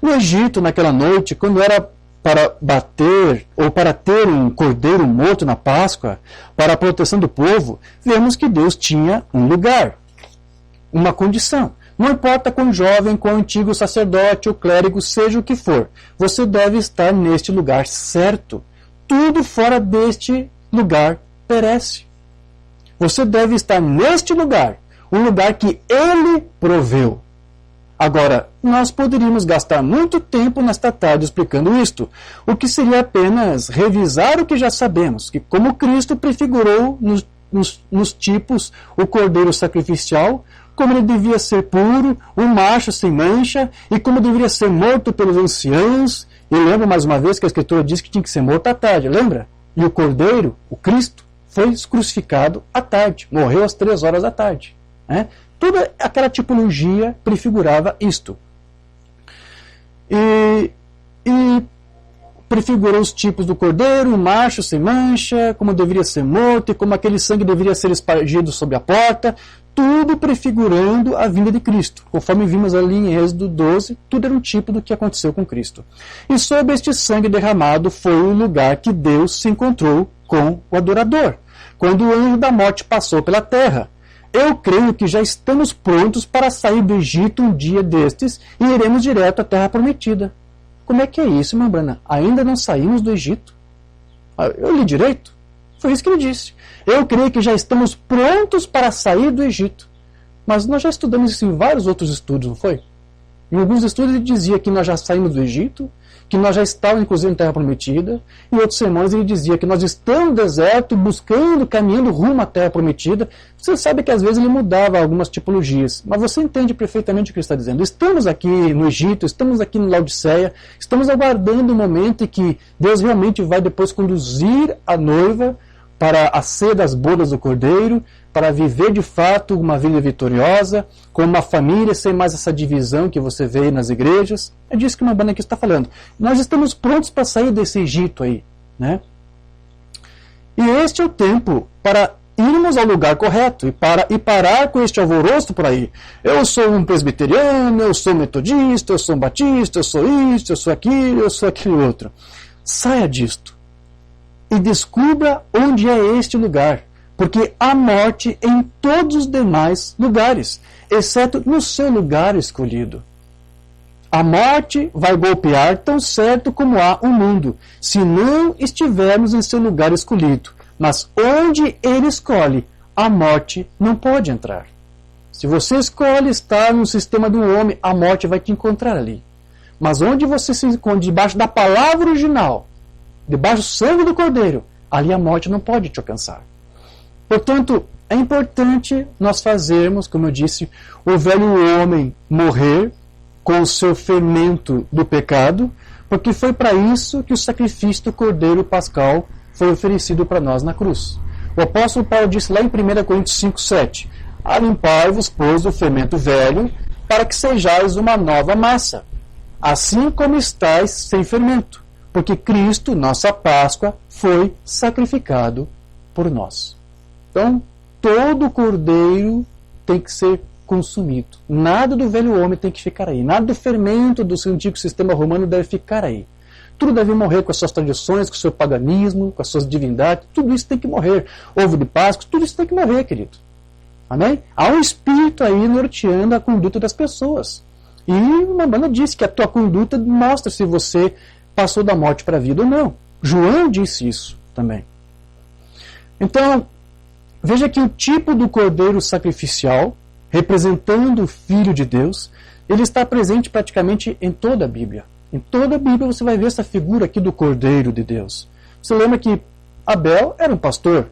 No Egito, naquela noite, quando era para bater ou para ter um cordeiro morto na Páscoa, para a proteção do povo, vemos que Deus tinha um lugar, uma condição. Não importa quão jovem, quão antigo sacerdote ou clérigo, seja o que for, você deve estar neste lugar certo. Tudo fora deste lugar perece. Você deve estar neste lugar, o lugar que Ele proveu. Agora, nós poderíamos gastar muito tempo nesta tarde explicando isto, o que seria apenas revisar o que já sabemos, que como Cristo prefigurou nos tipos o cordeiro sacrificial, como ele devia ser puro, um macho sem mancha, e como deveria ser morto pelos anciãos. E lembra mais uma vez que a Escritura diz que tinha que ser morto à tarde, lembra? E o cordeiro, o Cristo, foi crucificado à tarde, morreu às 3 horas da tarde. Né? Toda aquela tipologia prefigurava isto. E prefigurou os tipos do cordeiro, um macho sem mancha, como deveria ser morto, e como aquele sangue deveria ser espargido sobre a porta, tudo prefigurando a vinda de Cristo. Conforme vimos ali em Êxodo 12, tudo era um tipo do que aconteceu com Cristo. E sobre este sangue derramado foi o lugar que Deus se encontrou com o adorador, quando o anjo da morte passou pela terra. Eu creio que já estamos prontos para sair do Egito um dia destes e iremos direto à terra prometida. Como é que é isso, irmã Brana? Ainda não saímos do Egito? Eu li direito? Foi isso que ele disse. Eu creio que já estamos prontos para sair do Egito. Mas nós já estudamos isso em vários outros estudos, não foi? Em alguns estudos ele dizia que nós já saímos do Egito, que nós já estávamos inclusive na Terra Prometida. Em outros sermões ele dizia que nós estamos no deserto, buscando, caminhando rumo à Terra Prometida. Você sabe que às vezes ele mudava algumas tipologias, mas você entende perfeitamente o que ele está dizendo. Estamos aqui no Egito, estamos aqui no Laodiceia, estamos aguardando o momento em que Deus realmente vai depois conduzir a noiva para a ceia das bodas do Cordeiro, para viver de fato uma vida vitoriosa, com uma família, sem mais essa divisão que você vê nas igrejas. É disso que uma banda aqui está falando. Nós estamos prontos para sair desse Egito aí. Né? E este é o tempo para irmos ao lugar correto e parar com este alvoroço por aí. Eu sou um presbiteriano, eu sou metodista, eu sou um batista, eu sou isto, eu sou aquilo, eu sou aquele outro. Saia disto e descubra onde é este lugar, porque há morte em todos os demais lugares, exceto no seu lugar escolhido. A morte vai golpear tão certo como há o mundo, se não estivermos em seu lugar escolhido. Mas onde ele escolhe, a morte não pode entrar. Se você escolhe estar no sistema do homem, a morte vai te encontrar ali. Mas onde você se encontra debaixo da palavra original, debaixo do sangue do Cordeiro, ali a morte não pode te alcançar. Portanto, é importante nós fazermos, como eu disse, o velho homem morrer com o seu fermento do pecado, porque foi para isso que o sacrifício do Cordeiro Pascal foi oferecido para nós na cruz. O apóstolo Paulo disse lá em 1 Coríntios 5,7: Alimpai-vos, pois, o fermento velho, para que sejais uma nova massa, assim como estáis sem fermento, porque Cristo, nossa Páscoa, foi sacrificado por nós. Então, todo cordeiro tem que ser consumido. Nada do velho homem tem que ficar aí. Nada do fermento do antigo sistema romano deve ficar aí. tudo deve morrer com as suas tradições, com o seu paganismo, com as suas divindades, tudo isso tem que morrer. Ovo de Páscoa, tudo isso tem que morrer, querido. Amém? Há um espírito aí norteando a conduta das pessoas. E uma banda disse que a tua conduta mostra se você passou da morte para a vida ou não. João disse isso também. Então, veja que o tipo do cordeiro sacrificial, representando o Filho de Deus, ele está presente praticamente em toda a Bíblia. Em toda a Bíblia você vai ver essa figura aqui do Cordeiro de Deus. Você lembra que Abel era um pastor,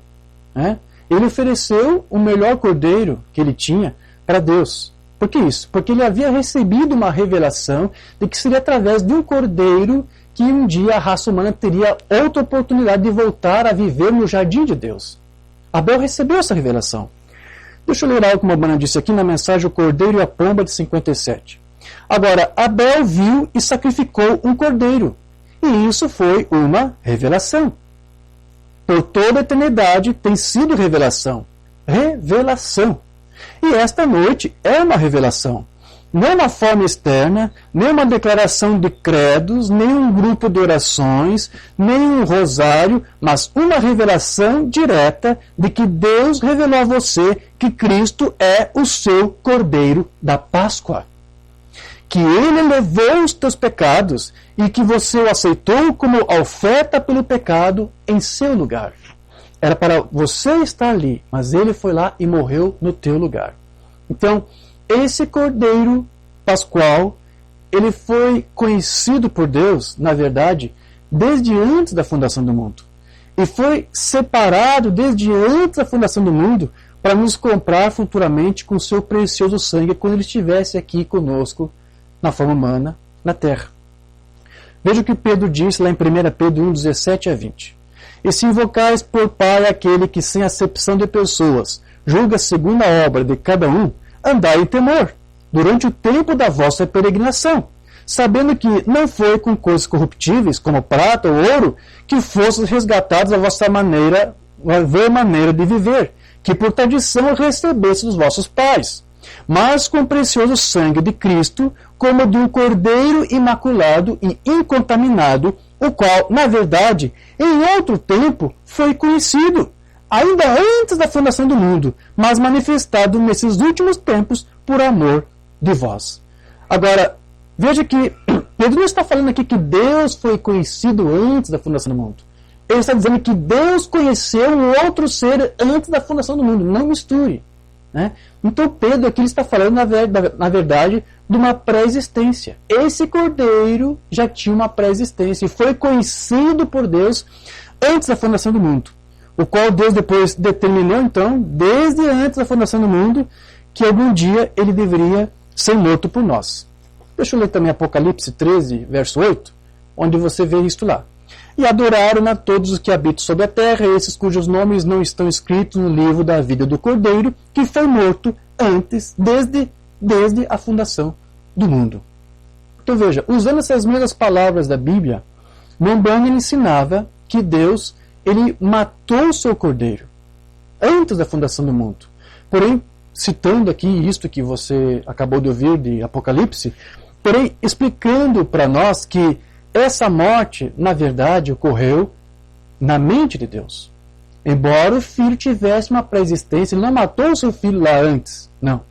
né? Ele ofereceu o melhor cordeiro que ele tinha para Deus. Por que isso? Porque ele havia recebido uma revelação de que seria através de um cordeiro que um dia a raça humana teria outra oportunidade de voltar a viver no jardim de Deus. Abel recebeu essa revelação. Deixa eu ler algo que uma banda disse aqui na mensagem O Cordeiro e a Pomba de 57. Agora, Abel viu e sacrificou um cordeiro. E isso foi uma revelação. Por toda a eternidade tem sido revelação. Revelação. E esta noite é uma revelação. Não uma forma externa, nem uma declaração de credos, nem um grupo de orações, nem um rosário, mas uma revelação direta de que Deus revelou a você que Cristo é o seu Cordeiro da Páscoa. Que Ele levou os teus pecados e que você o aceitou como oferta pelo pecado em seu lugar. Era para você estar ali, mas Ele foi lá e morreu no teu lugar. Então, esse Cordeiro Pascual, ele foi conhecido por Deus, na verdade, desde antes da fundação do mundo. E foi separado desde antes da fundação do mundo para nos comprar futuramente com seu precioso sangue quando ele estivesse aqui conosco, na forma humana, na terra. Veja o que Pedro disse lá em 1 Pedro 1, 17 a 20. E se invocais por Pai aquele que, sem acepção de pessoas, julga segundo a obra de cada um, andai em temor, durante o tempo da vossa peregrinação, sabendo que não foi com coisas corruptíveis, como prata ou ouro, que fostes resgatados da vossa maneira de viver, que por tradição recebeste dos vossos pais, mas com o precioso sangue de Cristo, como de um cordeiro imaculado e incontaminado, o qual, na verdade, em outro tempo foi conhecido, ainda antes da fundação do mundo, mas manifestado nesses últimos tempos por amor de vós. Agora, veja que Pedro não está falando aqui que Deus foi conhecido antes da fundação do mundo. Ele está dizendo que Deus conheceu um outro ser antes da fundação do mundo. Não misture. Né? Então Pedro aqui está falando, na verdade, de uma pré-existência. Esse cordeiro já tinha uma pré-existência e foi conhecido por Deus antes da fundação do mundo, o qual Deus depois determinou, então, desde antes da fundação do mundo, que algum dia ele deveria ser morto por nós. Deixa eu ler também Apocalipse 13, verso 8, onde você vê isto lá. E adoraram a todos os que habitam sobre a terra, esses cujos nomes não estão escritos no livro da vida do Cordeiro, que foi morto antes, desde a fundação do mundo. Então veja, usando essas mesmas palavras da Bíblia, Mombanha ensinava que Deus, ele matou o seu Cordeiro antes da fundação do mundo. Porém, citando aqui isto que você acabou de ouvir de Apocalipse, porém explicando para nós que essa morte, na verdade, ocorreu na mente de Deus. Embora o filho tivesse uma pré-existência, ele não matou o seu filho lá antes, não.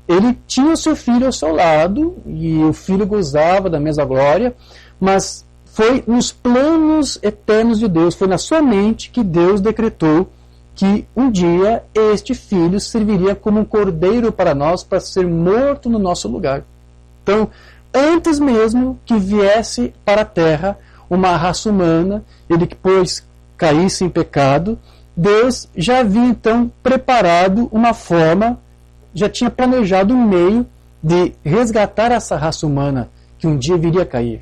Ele tinha o seu filho ao seu lado, e o filho gozava da mesma glória, mas foi nos planos eternos de Deus, foi na sua mente que Deus decretou que um dia este filho serviria como um cordeiro para nós, para ser morto no nosso lugar. Então, antes mesmo que viesse para a terra uma raça humana, ele que depois caísse em pecado, Deus já havia então preparado uma forma, já tinha planejado um meio de resgatar essa raça humana que um dia viria a cair.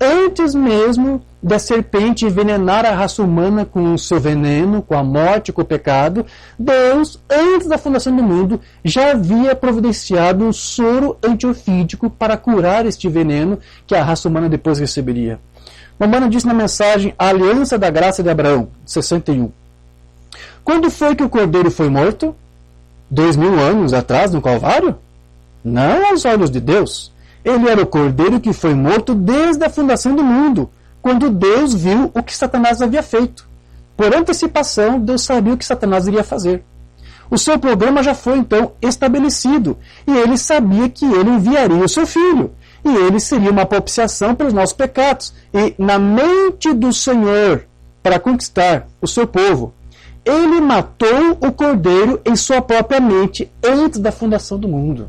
Antes mesmo da serpente envenenar a raça humana com o seu veneno, com a morte, com o pecado, Deus, antes da fundação do mundo, já havia providenciado um soro antiofídico para curar este veneno que a raça humana depois receberia. Mamana disse na mensagem A Aliança da Graça de Abraão, 61. Quando foi que o Cordeiro foi morto? 2000 anos atrás, no Calvário? Não aos olhos de Deus. Ele era o Cordeiro que foi morto desde a fundação do mundo, quando Deus viu o que Satanás havia feito. Por antecipação, Deus sabia o que Satanás iria fazer. O seu programa já foi, então, estabelecido, e ele sabia que ele enviaria o seu filho, e ele seria uma propiciação pelos nossos pecados. E na mente do Senhor, para conquistar o seu povo, ele matou o cordeiro em sua própria mente antes da fundação do mundo.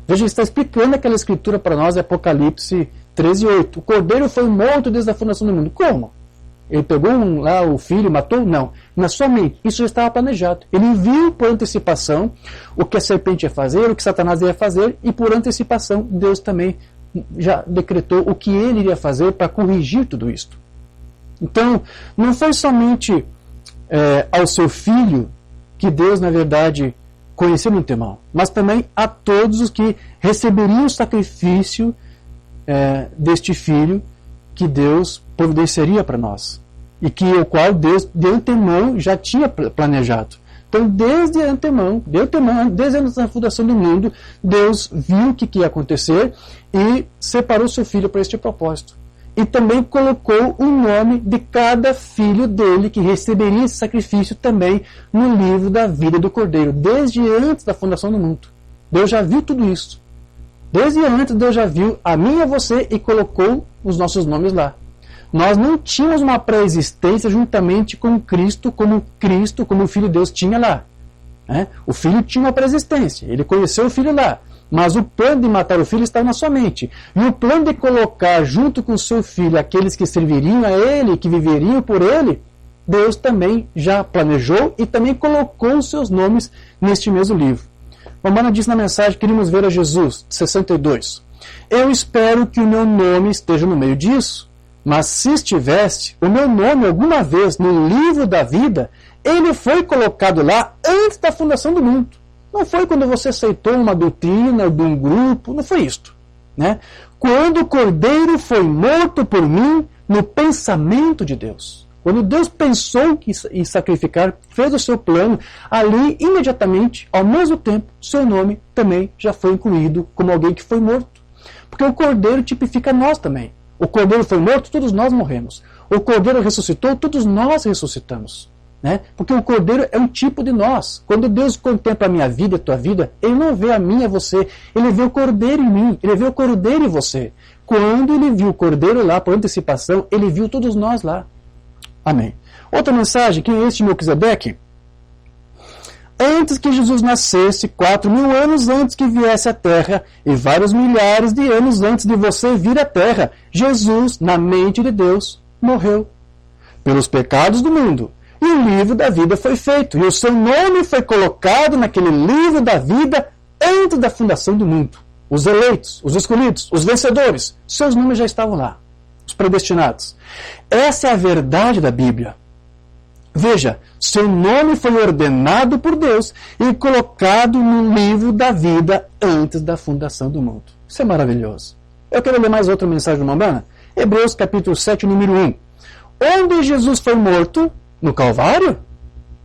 Veja, ele está explicando aquela escritura para nós, Apocalipse 13:8. O cordeiro foi morto desde a fundação do mundo. Como? Ele pegou lá o filho, matou? Não. Na sua mente. Isso já estava planejado. Ele viu por antecipação o que a serpente ia fazer, o que Satanás ia fazer, e por antecipação Deus também já decretou o que ele iria fazer para corrigir tudo isto. Então, não foi somente ao seu filho que Deus, na verdade, conheceu no antemão, mas também a todos os que receberiam o sacrifício deste filho que Deus providenciaria para nós, e que o qual Deus de antemão já tinha planejado. Então, desde antemão, desde antes da fundação do mundo, Deus viu o que ia acontecer e separou seu filho para este propósito. E também colocou o nome de cada filho dele que receberia esse sacrifício também no livro da vida do Cordeiro, desde antes da fundação do mundo. Deus já viu tudo isso. Desde antes Deus já viu a mim e a você e colocou os nossos nomes lá. Nós não tínhamos uma pré-existência juntamente com Cristo, como o Filho de Deus tinha lá. O Filho tinha uma pré-existência, ele conheceu o Filho lá. Mas o plano de matar o Filho estava na sua mente. E o plano de colocar junto com o seu Filho aqueles que serviriam a Ele, que viveriam por Ele, Deus também já planejou e também colocou os seus nomes neste mesmo livro. Romana diz na mensagem: queríamos ver a Jesus, 62. Eu espero que o meu nome esteja no meio disso, mas se estivesse o meu nome alguma vez no livro da vida, ele foi colocado lá antes da fundação do mundo. Não foi quando você aceitou uma doutrina de um grupo, não foi isto. Quando o Cordeiro foi morto por mim no pensamento de Deus. Quando Deus pensou em sacrificar, fez o seu plano, ali, imediatamente, ao mesmo tempo, seu nome também já foi incluído como alguém que foi morto. Porque o Cordeiro tipifica nós também. O Cordeiro foi morto, todos nós morremos. O Cordeiro ressuscitou, todos nós ressuscitamos. Porque o Cordeiro é um tipo de nós. Quando Deus contempla a minha vida e a tua vida, Ele não vê a mim e a você, Ele vê o Cordeiro em mim, Ele vê o Cordeiro em você. Quando Ele viu o Cordeiro lá, por antecipação, Ele viu todos nós lá. Amém. Outra mensagem, quem é este Melquisedeque? Antes que Jesus nascesse, 4.000 anos antes que viesse à Terra, e vários milhares de anos antes de você vir à Terra, Jesus, na mente de Deus, morreu pelos pecados do mundo. E o livro da vida foi feito, e o seu nome foi colocado naquele livro da vida antes da fundação do mundo. Os eleitos, os escolhidos, os vencedores, seus nomes já estavam lá, os predestinados. Essa é a verdade da Bíblia. Veja, seu nome foi ordenado por Deus e colocado no livro da vida antes da fundação do mundo. Isso é maravilhoso. Eu quero ler mais outra mensagem do Mambana. Hebreus capítulo 7, número 1. Onde Jesus foi morto? No Calvário?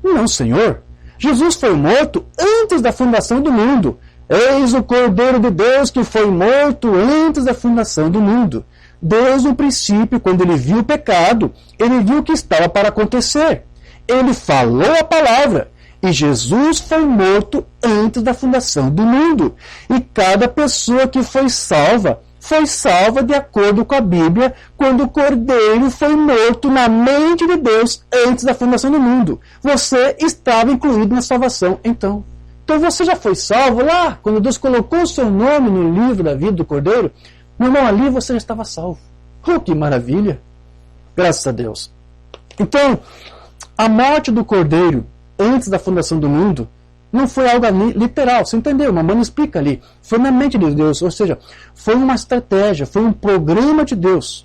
Não, Senhor. Jesus foi morto antes da fundação do mundo. Eis o Cordeiro de Deus que foi morto antes da fundação do mundo. Deus, no princípio, quando Ele viu o pecado, Ele viu o que estava para acontecer. Ele falou a palavra. E Jesus foi morto antes da fundação do mundo. E cada pessoa que foi salva de acordo com a Bíblia, quando o Cordeiro foi morto na mente de Deus antes da fundação do mundo. Você estava incluído na salvação, então. Então você já foi salvo lá, quando Deus colocou o seu nome no livro da vida do Cordeiro. Meu irmão, ali você já estava salvo. Oh, que maravilha! Graças a Deus. Então, a morte do Cordeiro antes da fundação do mundo não foi algo literal, você entendeu? Mamãe explica ali. Foi na mente de Deus, ou seja, foi uma estratégia, foi um programa de Deus.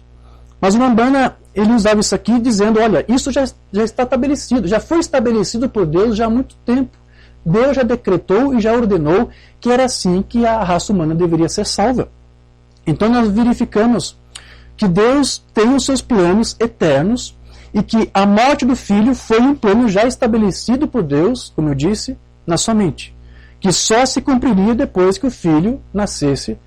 Mas o Mambana, ele usava isso aqui dizendo, olha, isso já está estabelecido, já foi estabelecido por Deus já há muito tempo. Deus já decretou e já ordenou que era assim que a raça humana deveria ser salva. Então nós verificamos que Deus tem os seus planos eternos e que a morte do Filho foi um plano já estabelecido por Deus, como eu disse, na sua mente, que só se cumpriria depois que o Filho nascesse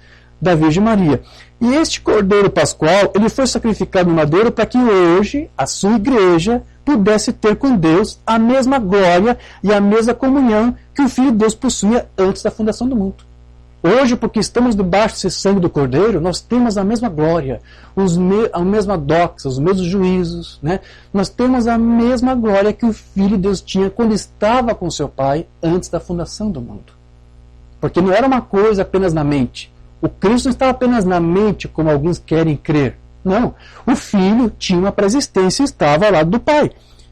da Virgem Maria. E este Cordeiro Pascual, ele foi sacrificado no madeiro para que hoje a sua igreja pudesse ter com Deus a mesma glória e a mesma comunhão que o Filho de Deus possuía antes da fundação do mundo. Hoje, porque estamos debaixo desse sangue do Cordeiro, nós temos a mesma glória, a mesma doxa, os mesmos juízos, né? Nós temos a mesma glória que o Filho de Deus tinha quando estava com seu Pai antes da fundação do mundo. Porque não era uma coisa apenas na mente. O Cristo não estava apenas na mente, como alguns querem crer. Não. O Filho tinha uma pré-existência e estava ao lado do Pai.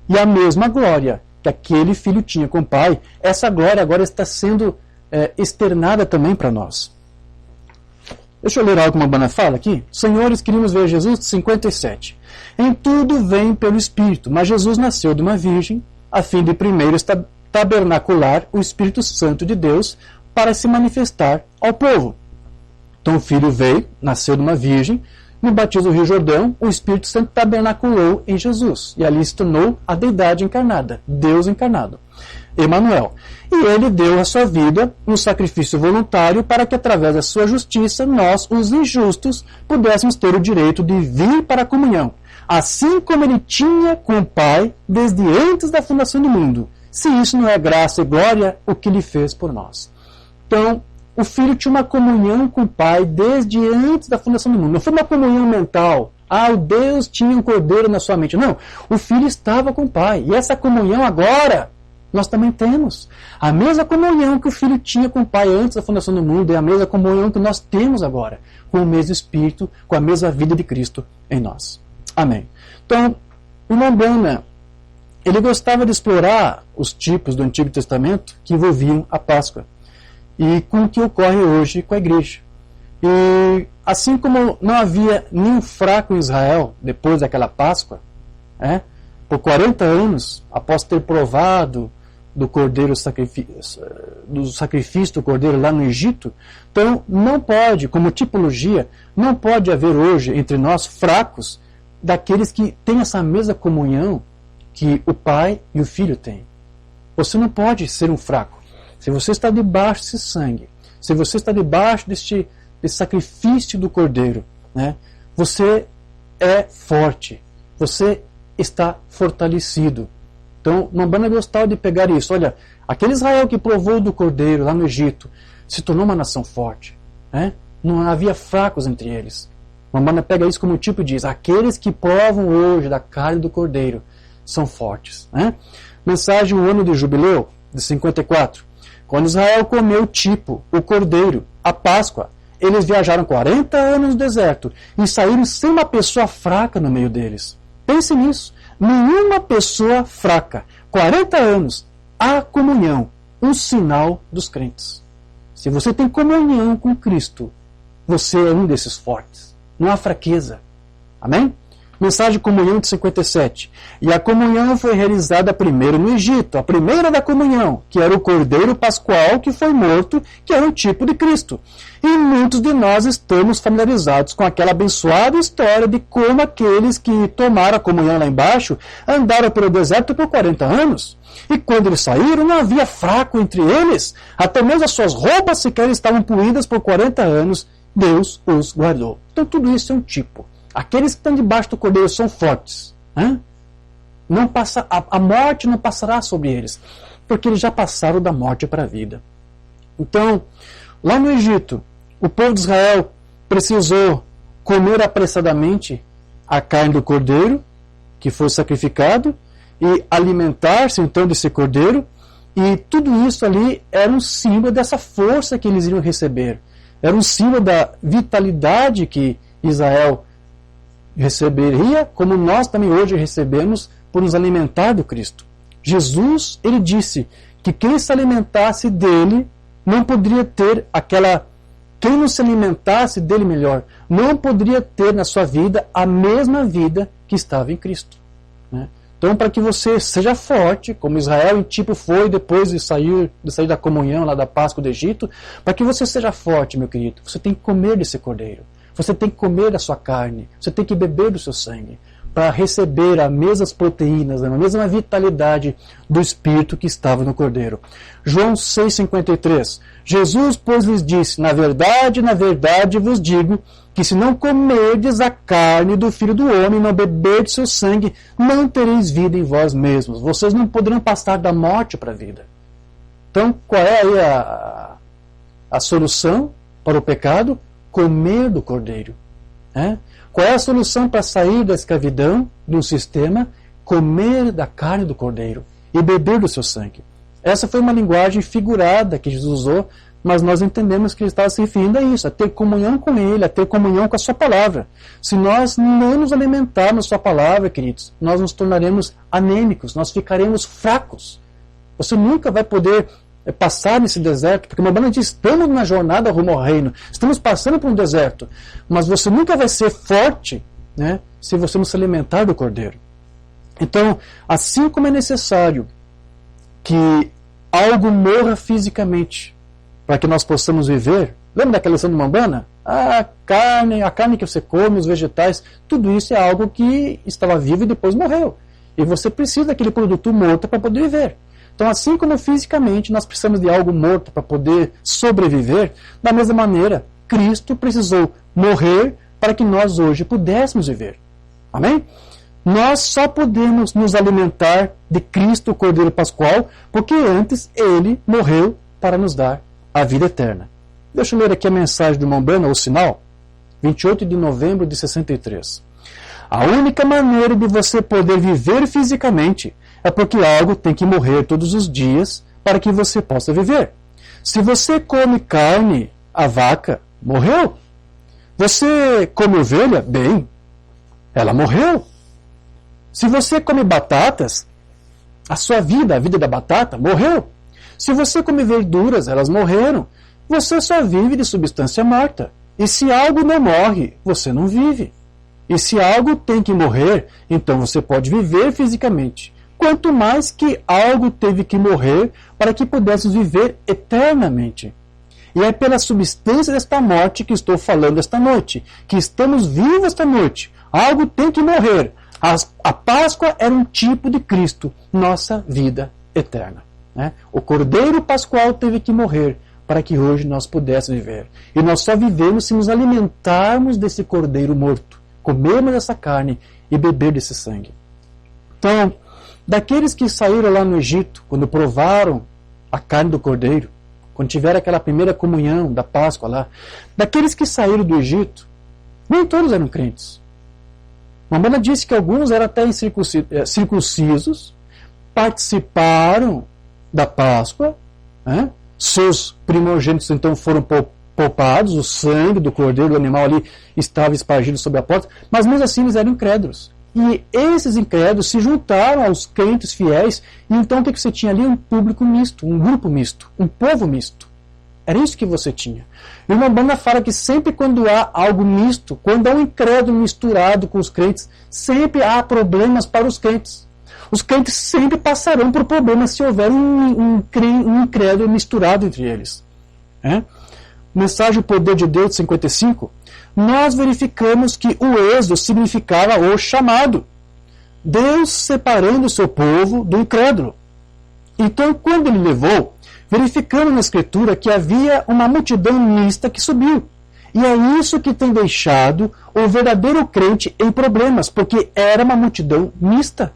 E a mesma glória que aquele Filho tinha com o Pai, essa glória agora está sendo externada também para nós. Deixa eu ler algo que uma banda fala aqui. Senhores, queríamos ver Jesus, 57. Em tudo vem pelo Espírito, mas Jesus nasceu de uma virgem, a fim de primeiro tabernacular o Espírito Santo de Deus para se manifestar ao povo. Então o Filho veio, nasceu de uma virgem, no batismo do Rio Jordão, o Espírito Santo tabernaculou em Jesus, e ali se tornou a deidade encarnada, Deus encarnado, Emanuel. E ele deu a sua vida no sacrifício voluntário para que, através da sua justiça, nós, os injustos, pudéssemos ter o direito de vir para a comunhão, assim como ele tinha com o Pai desde antes da fundação do mundo. Se isso não é graça e glória, o que ele fez por nós. Então, o Filho tinha uma comunhão com o Pai desde antes da fundação do mundo. Não foi uma comunhão mental. O Deus tinha um cordeiro na sua mente. Não, o Filho estava com o Pai. E essa comunhão agora, nós também temos. A mesma comunhão que o Filho tinha com o Pai antes da fundação do mundo é a mesma comunhão que nós temos agora, com o mesmo Espírito, com a mesma vida de Cristo em nós. Amém. Então, o irmão Branham, ele gostava de explorar os tipos do Antigo Testamento que envolviam a Páscoa. E com o que ocorre hoje com a igreja. E assim como não havia nenhum fraco em Israel depois daquela Páscoa, por 40 anos, após ter provado do sacrifício do cordeiro lá no Egito, então não pode, como tipologia, não pode haver hoje entre nós fracos daqueles que têm essa mesma comunhão que o Pai e o Filho têm. Você não pode ser um fraco. Se você está debaixo desse sangue, se você está debaixo desse sacrifício do Cordeiro, você é forte, você está fortalecido. Então, Mambana gostava de pegar isso. Olha, aquele Israel que provou do Cordeiro lá no Egito se tornou uma nação forte. Não havia fracos entre eles. Mambana pega isso como tipo e diz: aqueles que provam hoje da carne do Cordeiro são fortes. Mensagem O Ano de Jubileu, de 54. Quando Israel comeu o cordeiro, a Páscoa, eles viajaram 40 anos no deserto e saíram sem uma pessoa fraca no meio deles. Pense nisso. Nenhuma pessoa fraca. 40 anos. A comunhão, um sinal dos crentes. Se você tem comunhão com Cristo, você é um desses fortes. Não há fraqueza. Amém? Mensagem de comunhão de 57. E a comunhão foi realizada primeiro no Egito, a primeira da comunhão, que era o Cordeiro Pascual que foi morto, que era um tipo de Cristo. E muitos de nós estamos familiarizados com aquela abençoada história de como aqueles que tomaram a comunhão lá embaixo andaram pelo deserto por 40 anos. E quando eles saíram, não havia fraco entre eles. Até mesmo as suas roupas sequer estavam puídas por 40 anos. Deus os guardou. Então tudo isso é um tipo. Aqueles que estão debaixo do Cordeiro são fortes. Não passa, a morte não passará sobre eles, porque eles já passaram da morte para a vida. Então, lá no Egito, o povo de Israel precisou comer apressadamente a carne do Cordeiro, que foi sacrificado, e alimentar-se então desse Cordeiro, e tudo isso ali era um símbolo dessa força que eles iriam receber. Era um símbolo da vitalidade que Israel receberia, como nós também hoje recebemos, por nos alimentar do Cristo. Jesus, ele disse que quem se alimentasse dele não poderia ter quem não se alimentasse dele melhor, não poderia ter na sua vida a mesma vida que estava em Cristo. Então, para que você seja forte, como Israel em tipo foi depois de sair da comunhão lá da Páscoa do Egito, para que você seja forte, meu querido, você tem que comer desse cordeiro. Você tem que comer da sua carne, você tem que beber do seu sangue. para receber as mesmas proteínas, a mesma vitalidade do Espírito que estava no Cordeiro. João 6,53. Jesus, pois, lhes disse: na verdade vos digo, que se não comerdes a carne do Filho do Homem, não beberdes seu sangue, não tereis vida em vós mesmos. Vocês não poderão passar da morte para a vida. Então, qual é aí a solução para o pecado? Comer do Cordeiro. Qual é a solução para sair da escravidão de um sistema? Comer da carne do Cordeiro e beber do seu sangue. Essa foi uma linguagem figurada que Jesus usou, mas nós entendemos que ele estava se referindo a isso, a ter comunhão com ele, a ter comunhão com a sua palavra. Se nós não nos alimentarmos da sua palavra, queridos, nós nos tornaremos anêmicos, nós ficaremos fracos. Você nunca vai poder passar nesse deserto, porque uma banda diz: estamos na jornada rumo ao reino, estamos passando por um deserto, mas você nunca vai ser forte, né, se você não se alimentar do Cordeiro. Então, assim como é necessário que algo morra fisicamente para que nós possamos viver, lembra daquela lição do Mambana? A carne que você come, os vegetais, tudo isso é algo que estava vivo e depois morreu, e você precisa daquele produto morto para poder viver. Então, assim como fisicamente nós precisamos de algo morto para poder sobreviver, da mesma maneira, Cristo precisou morrer para que nós hoje pudéssemos viver. Amém? Nós só podemos nos alimentar de Cristo, o Cordeiro Pascual, porque antes ele morreu para nos dar a vida eterna. Deixa eu ler aqui a mensagem do Mambana, o sinal, 28 de novembro de 63. A única maneira de você poder viver fisicamente é porque algo tem que morrer todos os dias para que você possa viver. Se você come carne, a vaca morreu. Você come ovelha, bem, ela morreu. Se você come batatas, a sua vida, a vida da batata, morreu. Se você come verduras, elas morreram. Você só vive de substância morta. E se algo não morre, você não vive. E se algo tem que morrer, então você pode viver fisicamente. Quanto mais que algo teve que morrer para que pudéssemos viver eternamente. E é pela substância desta morte que estou falando esta noite, que estamos vivos esta noite. Algo tem que morrer. A Páscoa era um tipo de Cristo, nossa vida eterna. O Cordeiro Pascual teve que morrer para que hoje nós pudéssemos viver. E nós só vivemos se nos alimentarmos desse Cordeiro morto, comermos essa carne e beber desse sangue. Então, daqueles que saíram lá no Egito, quando provaram a carne do Cordeiro, quando tiveram aquela primeira comunhão da Páscoa lá, daqueles que saíram do Egito, nem todos eram crentes. Mamãe disse que alguns eram até circuncisos, participaram da Páscoa, seus primogênitos então foram poupados, o sangue do Cordeiro, do animal ali estava espargido sobre a porta, mas mesmo assim eles eram incrédulos. E esses incrédulos se juntaram aos crentes fiéis, e então o que você tinha ali? Um público misto, um grupo misto, um povo misto. Era isso que você tinha. E uma banda fala que sempre quando há algo misto, quando há um incrédulo misturado com os crentes, sempre há problemas para os crentes. Os crentes sempre passarão por problemas se houver um incrédulo misturado entre eles. Mensagem O Poder de Deus, 55. Nós verificamos que o êxodo significava o chamado. Deus separando o seu povo do incrédulo. Então, quando ele levou, verificamos na Escritura que havia uma multidão mista que subiu. E é isso que tem deixado o verdadeiro crente em problemas, porque era uma multidão mista.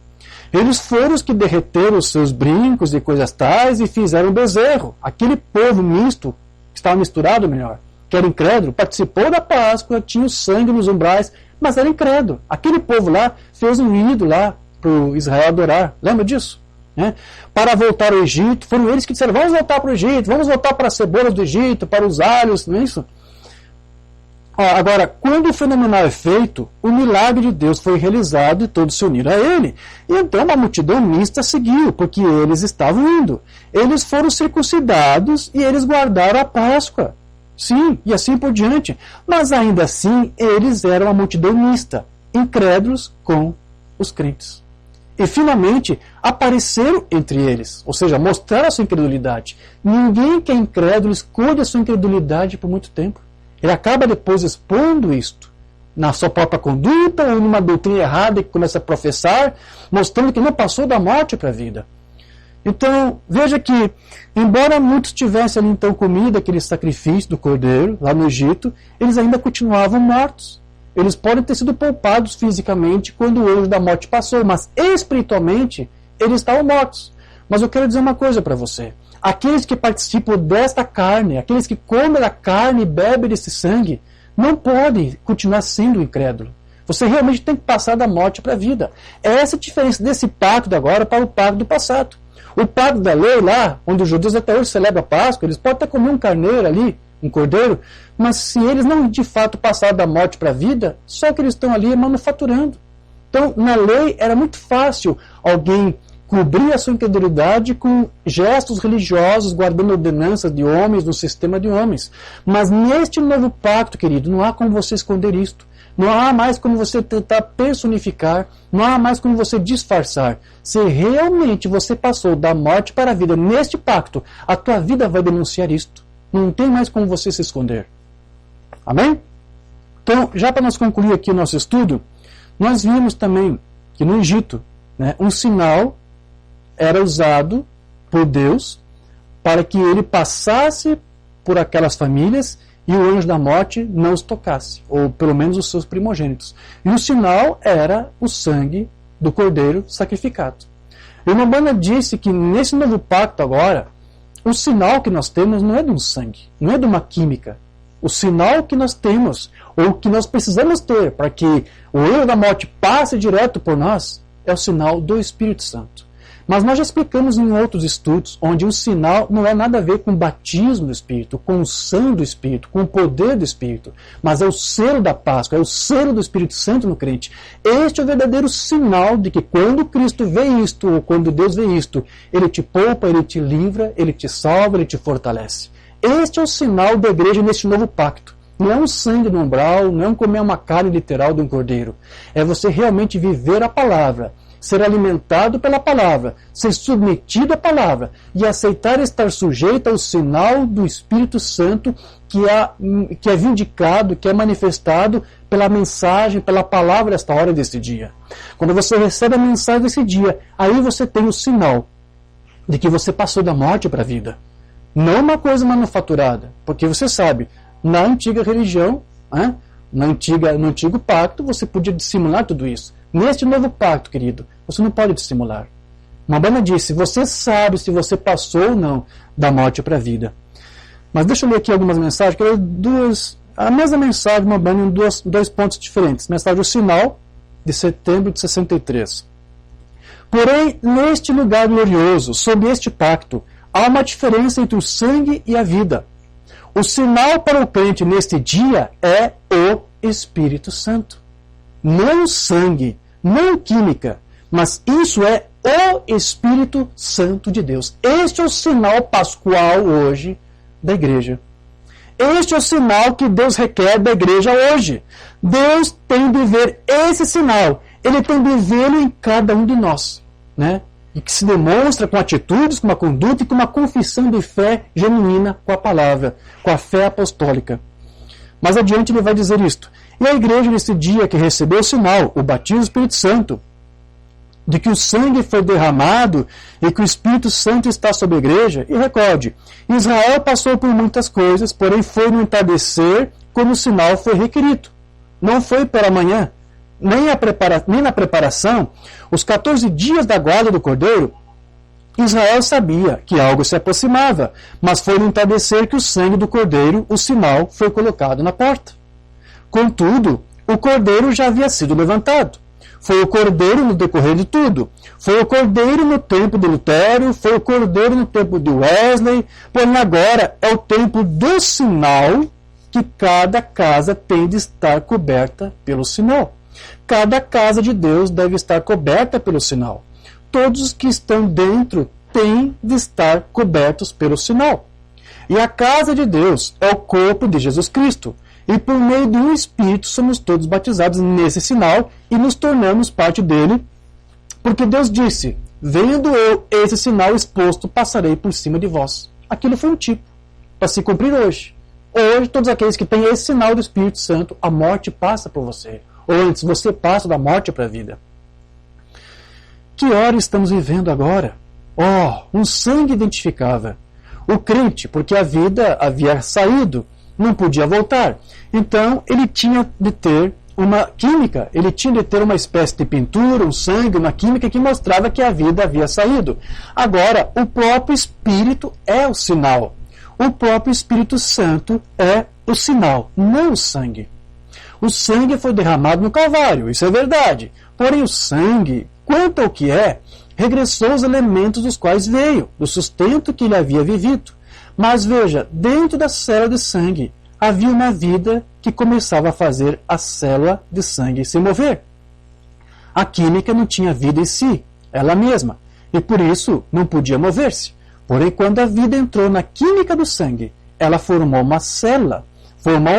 Eles foram os que derreteram os seus brincos e coisas tais e fizeram bezerro. Aquele povo misto, que estava misturado melhor, que era incrédulo, participou da Páscoa, tinha o sangue nos umbrais, mas era incrédulo. Aquele povo lá fez um ídolo lá para o Israel adorar. Lembra disso? Para voltar ao Egito, foram eles que disseram: vamos voltar para o Egito, vamos voltar para as cebolas do Egito, para os alhos, não é isso? Agora, quando o fenomenal é feito, o milagre de Deus foi realizado e todos se uniram a ele. E então a multidão mista seguiu, porque eles estavam indo. Eles foram circuncidados e eles guardaram a Páscoa. Sim, e assim por diante. Mas ainda assim, eles eram a multidão mista, incrédulos com os crentes. E finalmente, apareceram entre eles, ou seja, mostraram a sua incredulidade. Ninguém que é incrédulo esconde a sua incredulidade por muito tempo. Ele acaba depois expondo isto. na sua própria conduta ou numa doutrina errada que começa a professar, mostrando que não passou da morte para a vida. Então, veja que, embora muitos tivessem ali então comido aquele sacrifício do cordeiro, lá no Egito, eles ainda continuavam mortos. Eles podem ter sido poupados fisicamente quando o anjo da morte passou, mas espiritualmente eles estavam mortos. Mas eu quero dizer uma coisa para você. Aqueles que participam desta carne, aqueles que comem da carne e bebem desse sangue, não podem continuar sendo incrédulo. Você realmente tem que passar da morte para a vida. Essa é a diferença desse pacto de agora para o pacto do passado. O pacto da lei lá, onde os judeus até hoje celebram a Páscoa, eles podem até comer um carneiro ali, um cordeiro, mas se eles não de fato passaram da morte para a vida, só que eles estão ali manufaturando. Então, na lei era muito fácil alguém cobrir a sua incredulidade com gestos religiosos, guardando ordenanças de homens, no sistema de homens. Mas neste novo pacto, querido, não há como você esconder isto. Não há mais como você tentar personificar, não há mais como você disfarçar. Se realmente você passou da morte para a vida neste pacto, a tua vida vai denunciar isto. Não tem mais como você se esconder. Amém? Então, já para nós concluir aqui o nosso estudo, nós vimos também que no Egito, um sinal era usado por Deus para que ele passasse por aquelas famílias e o anjo da morte não os tocasse, ou pelo menos os seus primogênitos. E o sinal era o sangue do cordeiro sacrificado. E uma banda disse que nesse novo pacto agora, o sinal que nós temos não é de um sangue, não é de uma química. O sinal que nós temos, ou que nós precisamos ter para que o anjo da morte passe direto por nós, é o sinal do Espírito Santo. Mas nós já explicamos em outros estudos, onde o sinal não é nada a ver com o batismo do Espírito, com o sangue do Espírito, com o poder do Espírito, mas é o selo da Páscoa, é o selo do Espírito Santo no crente. Este é o verdadeiro sinal de que quando Cristo vê isto, ou quando Deus vê isto, Ele te poupa, Ele te livra, Ele te salva, Ele te fortalece. Este é o sinal da igreja neste novo pacto. Não é um sangue no umbral, não é um comer uma carne literal de um cordeiro. É você realmente viver a palavra, ser alimentado pela palavra, ser submetido à palavra e aceitar estar sujeito ao sinal do Espírito Santo que é vindicado, que é manifestado pela mensagem, pela palavra desta hora deste dia. Quando você recebe a mensagem desse dia, aí você tem o sinal de que você passou da morte para a vida. Não uma coisa manufaturada, porque você sabe, na antiga religião, no antigo pacto, você podia dissimular tudo isso. Neste novo pacto, querido, você não pode dissimular. Uma banda disse, você sabe se você passou ou não da morte para a vida. Mas deixa eu ler aqui algumas mensagens, que a mesma mensagem, uma banda em dois pontos diferentes. Mensagem O Sinal, de setembro de 63. Porém, neste lugar glorioso, sob este pacto, há uma diferença entre o sangue e a vida. O sinal para o crente neste dia é o Espírito Santo. Não sangue, não química, mas isso é o Espírito Santo de Deus. Este é o sinal pascual hoje da igreja. Este é o sinal que Deus requer da igreja hoje. Deus tem de ver esse sinal. Ele tem de vê-lo em cada um de nós, E que se demonstra com atitudes, com uma conduta e com uma confissão de fé genuína com a palavra, com a fé apostólica. Mais adiante ele vai dizer isto. E a igreja, nesse dia que recebeu o sinal, o batismo do Espírito Santo, de que o sangue foi derramado e que o Espírito Santo está sobre a igreja, e recorde, Israel passou por muitas coisas, porém foi no entardecer quando o sinal foi requerido. Não foi pela manhã, nem na preparação, os 14 dias da guarda do Cordeiro, Israel sabia que algo se aproximava, mas foi no entardecer que o sangue do Cordeiro, o sinal, foi colocado na porta. Contudo, o Cordeiro já havia sido levantado. Foi o Cordeiro no decorrer de tudo. Foi o Cordeiro no tempo de Lutero, foi o Cordeiro no tempo de Wesley, porém agora é o tempo do sinal que cada casa tem de estar coberta pelo sinal. Cada casa de Deus deve estar coberta pelo sinal. Todos os que estão dentro têm de estar cobertos pelo sinal. E a casa de Deus é o corpo de Jesus Cristo. E por meio de um Espírito somos todos batizados nesse sinal e nos tornamos parte dele, porque Deus disse, vendo eu esse sinal exposto, passarei por cima de vós. Aquilo foi um tipo, para se cumprir hoje. Hoje, todos aqueles que têm esse sinal do Espírito Santo, a morte passa por você. Ou antes, você passa da morte para a vida. Que hora estamos vivendo agora? Um sangue identificava. O crente, porque a vida havia saído, não podia voltar. Então, ele tinha de ter uma química, ele tinha de ter uma espécie de pintura, um sangue, uma química que mostrava que a vida havia saído. Agora, o próprio Espírito é o sinal. O próprio Espírito Santo é o sinal, não o sangue. O sangue foi derramado no Calvário, isso é verdade. Porém, o sangue, quanto ao que é, regressou aos elementos dos quais veio, do sustento que ele havia vivido. Mas veja, dentro da célula de sangue, havia uma vida que começava a fazer a célula de sangue se mover. A química não tinha vida em si, ela mesma, e por isso não podia mover-se. Porém, quando a vida entrou na química do sangue, ela formou uma célula, formou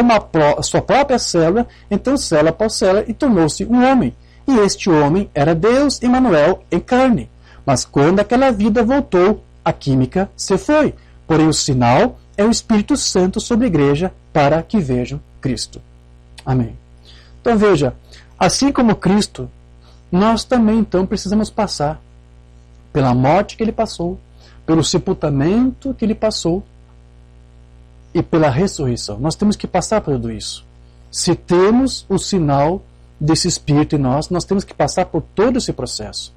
sua própria célula, então célula após célula, e tornou-se um homem. E este homem era Deus, Emmanuel, em carne. Mas quando aquela vida voltou, a química se foi. Porém, o sinal é o Espírito Santo sobre a igreja para que vejam Cristo. Amém. Então veja, assim como Cristo, nós também então precisamos passar pela morte que ele passou, pelo sepultamento que ele passou e pela ressurreição. Nós temos que passar por tudo isso. Se temos o sinal desse Espírito em nós, nós temos que passar por todo esse processo.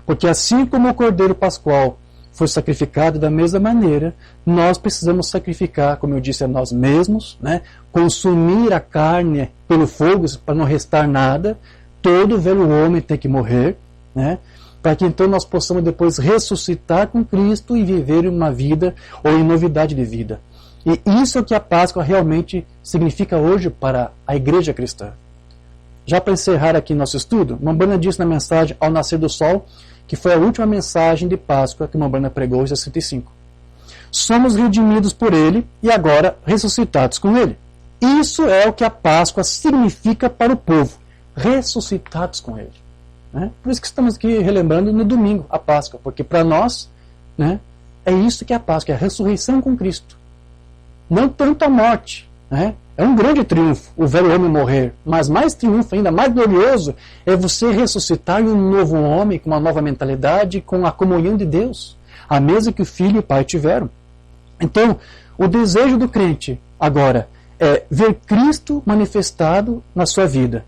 Porque assim como o Cordeiro Pascual foi sacrificado da mesma maneira, nós precisamos sacrificar, como eu disse, a nós mesmos, consumir a carne pelo fogo para não restar nada. Todo velho homem tem que morrer, para que então nós possamos depois ressuscitar com Cristo e viver uma vida ou em novidade de vida. E isso é o que a Páscoa realmente significa hoje para a igreja cristã. Já para encerrar aqui nosso estudo, Mombrana disse na mensagem Ao Nascer do Sol, que foi a última mensagem de Páscoa que Mombrana pregou em 65. Somos redimidos por ele e agora ressuscitados com ele. Isso é o que a Páscoa significa para o povo, ressuscitados com ele. Por isso que estamos aqui relembrando no domingo a Páscoa, porque para nós é isso que é a Páscoa, é a ressurreição com Cristo. Não tanto a morte, é um grande triunfo o velho homem morrer, mas mais triunfo ainda, mais glorioso, é você ressuscitar em um novo homem, com uma nova mentalidade, com a comunhão de Deus, a mesa que o Filho e o Pai tiveram. Então, o desejo do crente agora é ver Cristo manifestado na sua vida.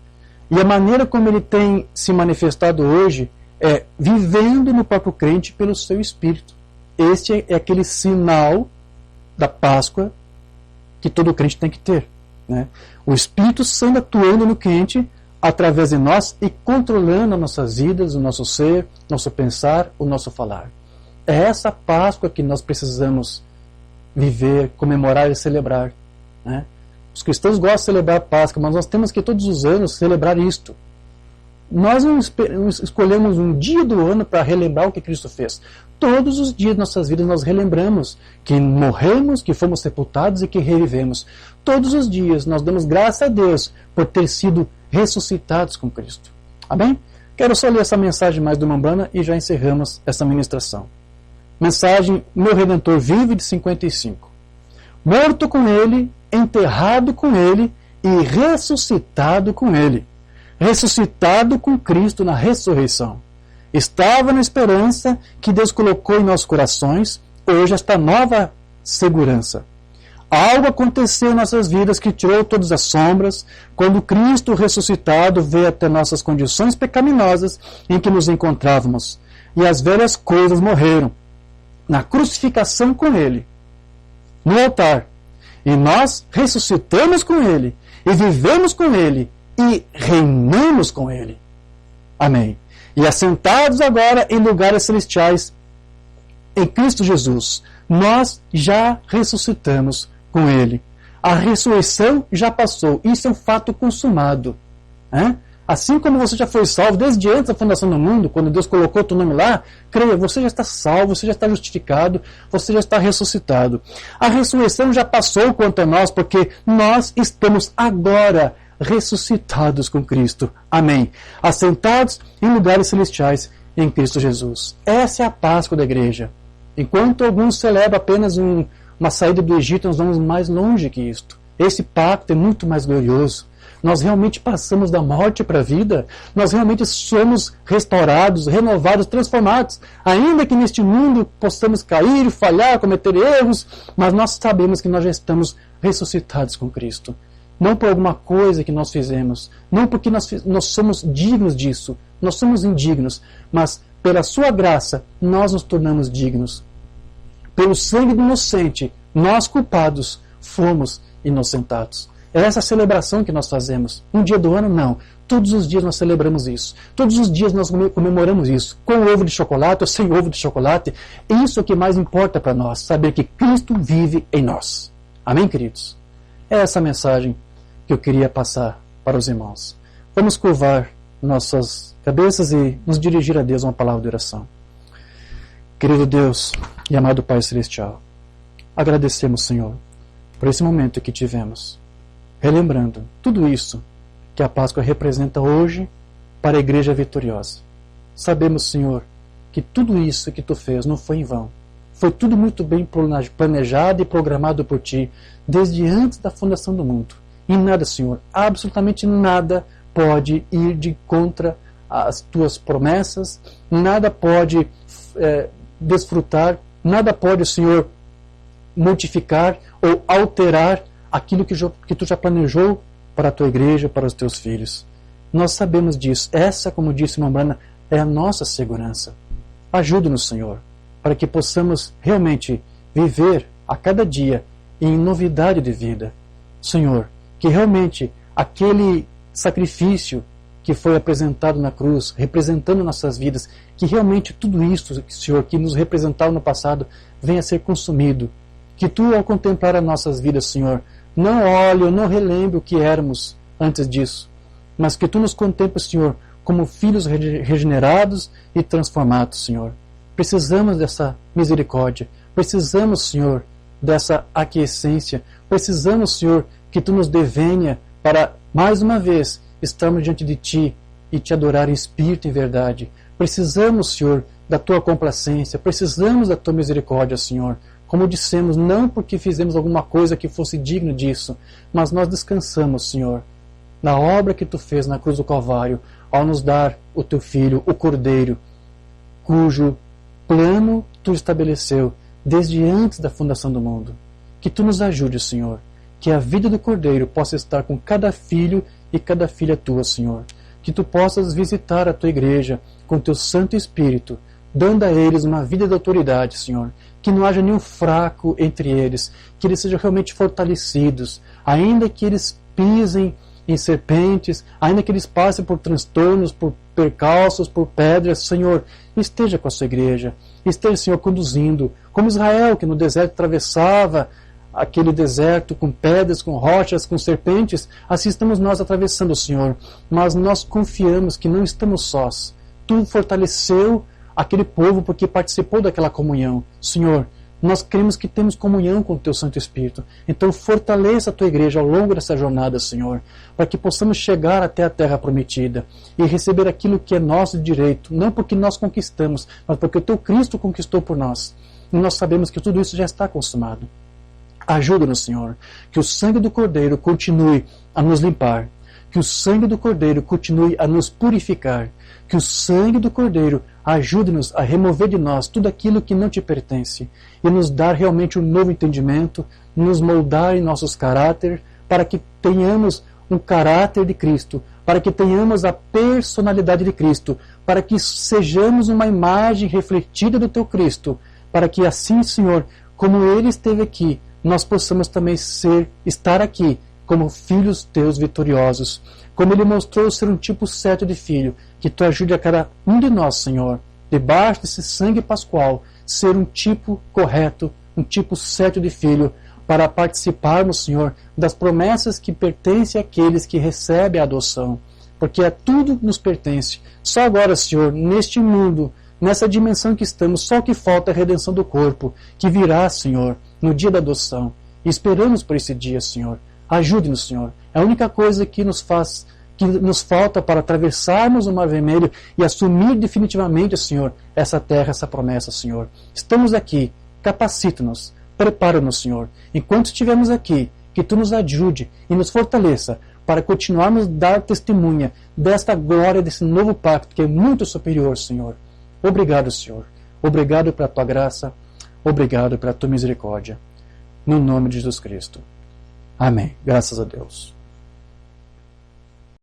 E a maneira como ele tem se manifestado hoje é vivendo no próprio crente pelo seu Espírito. Este é aquele sinal da Páscoa que todo crente tem que ter. O Espírito Santo atuando no crente através de nós e controlando as nossas vidas, o nosso ser, nosso pensar, o nosso falar. É essa Páscoa que nós precisamos viver, comemorar e celebrar. Os cristãos gostam de celebrar a Páscoa, mas nós temos que todos os anos celebrar isto. Nós não escolhemos um dia do ano para relembrar o que Cristo fez. Todos os dias de nossas vidas nós relembramos que morremos, que fomos sepultados e que revivemos. Todos os dias nós damos graças a Deus por ter sido ressuscitados com Cristo. Amém? Quero só ler essa mensagem mais do Mombrana e já encerramos essa ministração. Mensagem Meu Redentor Vive, de 55. Morto com ele, enterrado com ele e ressuscitado com ele. Ressuscitado com Cristo na ressurreição. Estava na esperança que Deus colocou em nossos corações, hoje esta nova segurança. Algo aconteceu em nossas vidas que tirou todas as sombras, quando Cristo ressuscitado veio até nossas condições pecaminosas em que nos encontrávamos, e as velhas coisas morreram, na crucificação com Ele, no altar, e nós ressuscitamos com Ele, e vivemos com Ele, e reinamos com Ele. Amém. E assentados agora em lugares celestiais em Cristo Jesus, nós já ressuscitamos com Ele. A ressurreição já passou. Isso é um fato consumado. Assim como você já foi salvo desde antes da fundação do mundo, quando Deus colocou o teu nome lá, creia, você já está salvo, você já está justificado, você já está ressuscitado. A ressurreição já passou quanto a nós, porque nós estamos agora ressuscitados com Cristo. Amém. Assentados em lugares celestiais em Cristo Jesus. Essa é a Páscoa da igreja. Enquanto alguns celebram apenas uma saída do Egito, nós vamos mais longe que isto. Esse pacto é muito mais glorioso. Nós realmente passamos da morte para a vida, nós realmente somos restaurados, renovados, transformados. Ainda que neste mundo possamos cair, falhar, cometer erros, mas nós sabemos que nós já estamos ressuscitados com Cristo. Não por alguma coisa que nós fizemos, não porque nós somos dignos disso, nós somos indignos, mas pela sua graça nós nos tornamos dignos. Pelo sangue do inocente, nós culpados fomos inocentados. É essa celebração que nós fazemos. Um dia do ano, não. Todos os dias nós celebramos isso. Todos os dias nós comemoramos isso. Com ovo de chocolate ou sem ovo de chocolate. Isso é o que mais importa para nós. Saber que Cristo vive em nós. Amém, queridos? É essa a mensagem que eu queria passar para os irmãos. Vamos curvar nossas cabeças e nos dirigir a Deus uma palavra de oração. Querido Deus e amado Pai Celestial, agradecemos, Senhor, por esse momento que tivemos, relembrando tudo isso que a Páscoa representa hoje para a Igreja vitoriosa. Sabemos, Senhor, que tudo isso que Tu fez não foi em vão. Foi tudo muito bem planejado e programado por Ti, desde antes da fundação do mundo. E nada, Senhor, absolutamente nada pode ir de contra as Tuas promessas, nada pode desfrutar, nada pode, Senhor, modificar ou alterar aquilo que Tu já planejou para a Tua Igreja, para os Teus filhos. Nós sabemos disso. Essa, como disse Mambrana, é a nossa segurança. Ajuda-nos, Senhor, para que possamos realmente viver a cada dia em novidade de vida. Senhor, que realmente aquele sacrifício que foi apresentado na cruz, representando nossas vidas, que realmente tudo isso, Senhor, que nos representava no passado, venha a ser consumido. Que Tu, ao contemplar as nossas vidas, Senhor, não olhe ou não relembre o que éramos antes disso, mas que Tu nos contemples, Senhor, como filhos regenerados e transformados, Senhor. Precisamos dessa misericórdia, precisamos, Senhor, dessa aquiescência, precisamos, Senhor, que Tu nos devenha para, mais uma vez, estarmos diante de Ti e Te adorar em espírito e em verdade. Precisamos, Senhor, da Tua complacência, precisamos da Tua misericórdia, Senhor. Como dissemos, não porque fizemos alguma coisa que fosse digno disso, mas nós descansamos, Senhor, na obra que Tu fez na cruz do Calvário, ao nos dar o Teu Filho, o Cordeiro, cujo plano Tu estabeleceu desde antes da fundação do mundo. Que Tu nos ajude, Senhor, que a vida do Cordeiro possa estar com cada filho e cada filha Tua, Senhor. Que Tu possas visitar a Tua Igreja com Teu Santo Espírito, dando a eles uma vida de autoridade, Senhor. Que não haja nenhum fraco entre eles, que eles sejam realmente fortalecidos, ainda que eles pisem em serpentes, ainda que eles passem por transtornos, por percalços, por pedras, Senhor, esteja com a Sua Igreja, esteja, Senhor, conduzindo, como Israel, que no deserto atravessava aquele deserto com pedras, com rochas, com serpentes, assim estamos nós atravessando, Senhor, mas nós confiamos que não estamos sós. Tu fortaleceu aquele povo porque participou daquela comunhão. Senhor, nós cremos que temos comunhão com o Teu Santo Espírito. Então fortaleça a Tua Igreja ao longo dessa jornada, Senhor, para que possamos chegar até a terra prometida e receber aquilo que é nosso direito, não porque nós conquistamos, mas porque o Teu Cristo conquistou por nós. E nós sabemos que tudo isso já está consumado. Ajuda-nos, Senhor, que o sangue do Cordeiro continue a nos limpar, que o sangue do Cordeiro continue a nos purificar, que o sangue do Cordeiro ajude-nos a remover de nós tudo aquilo que não Te pertence e nos dar realmente um novo entendimento, nos moldar em nossos caráter, para que tenhamos um caráter de Cristo, para que tenhamos a personalidade de Cristo, para que sejamos uma imagem refletida do Teu Cristo, para que assim, Senhor, como Ele esteve aqui, nós possamos também estar aqui como filhos Teus vitoriosos, como Ele mostrou ser um tipo certo de filho, que Tu ajude a cada um de nós, Senhor, debaixo desse sangue pascual, ser um tipo correto, um tipo certo de filho, para participarmos, Senhor, das promessas que pertencem àqueles que recebem a adoção, porque tudo nos pertence. Só agora, Senhor, neste mundo, nessa dimensão que estamos, só o que falta é a redenção do corpo, que virá, Senhor, no dia da adoção. E esperamos por esse dia, Senhor. Ajude-nos, Senhor. É a única coisa que nos falta para atravessarmos o Mar Vermelho e assumir definitivamente, Senhor, essa terra, essa promessa, Senhor. Estamos aqui. Capacita-nos Prepara-nos, Senhor, enquanto estivermos aqui, que Tu nos ajude e nos fortaleça para continuarmos a dar testemunha desta glória, desse novo pacto que é muito superior, Senhor. Obrigado, Senhor. Obrigado pela Tua graça. Obrigado pela Tua misericórdia. No nome de Jesus Cristo. Amém. Graças a Deus.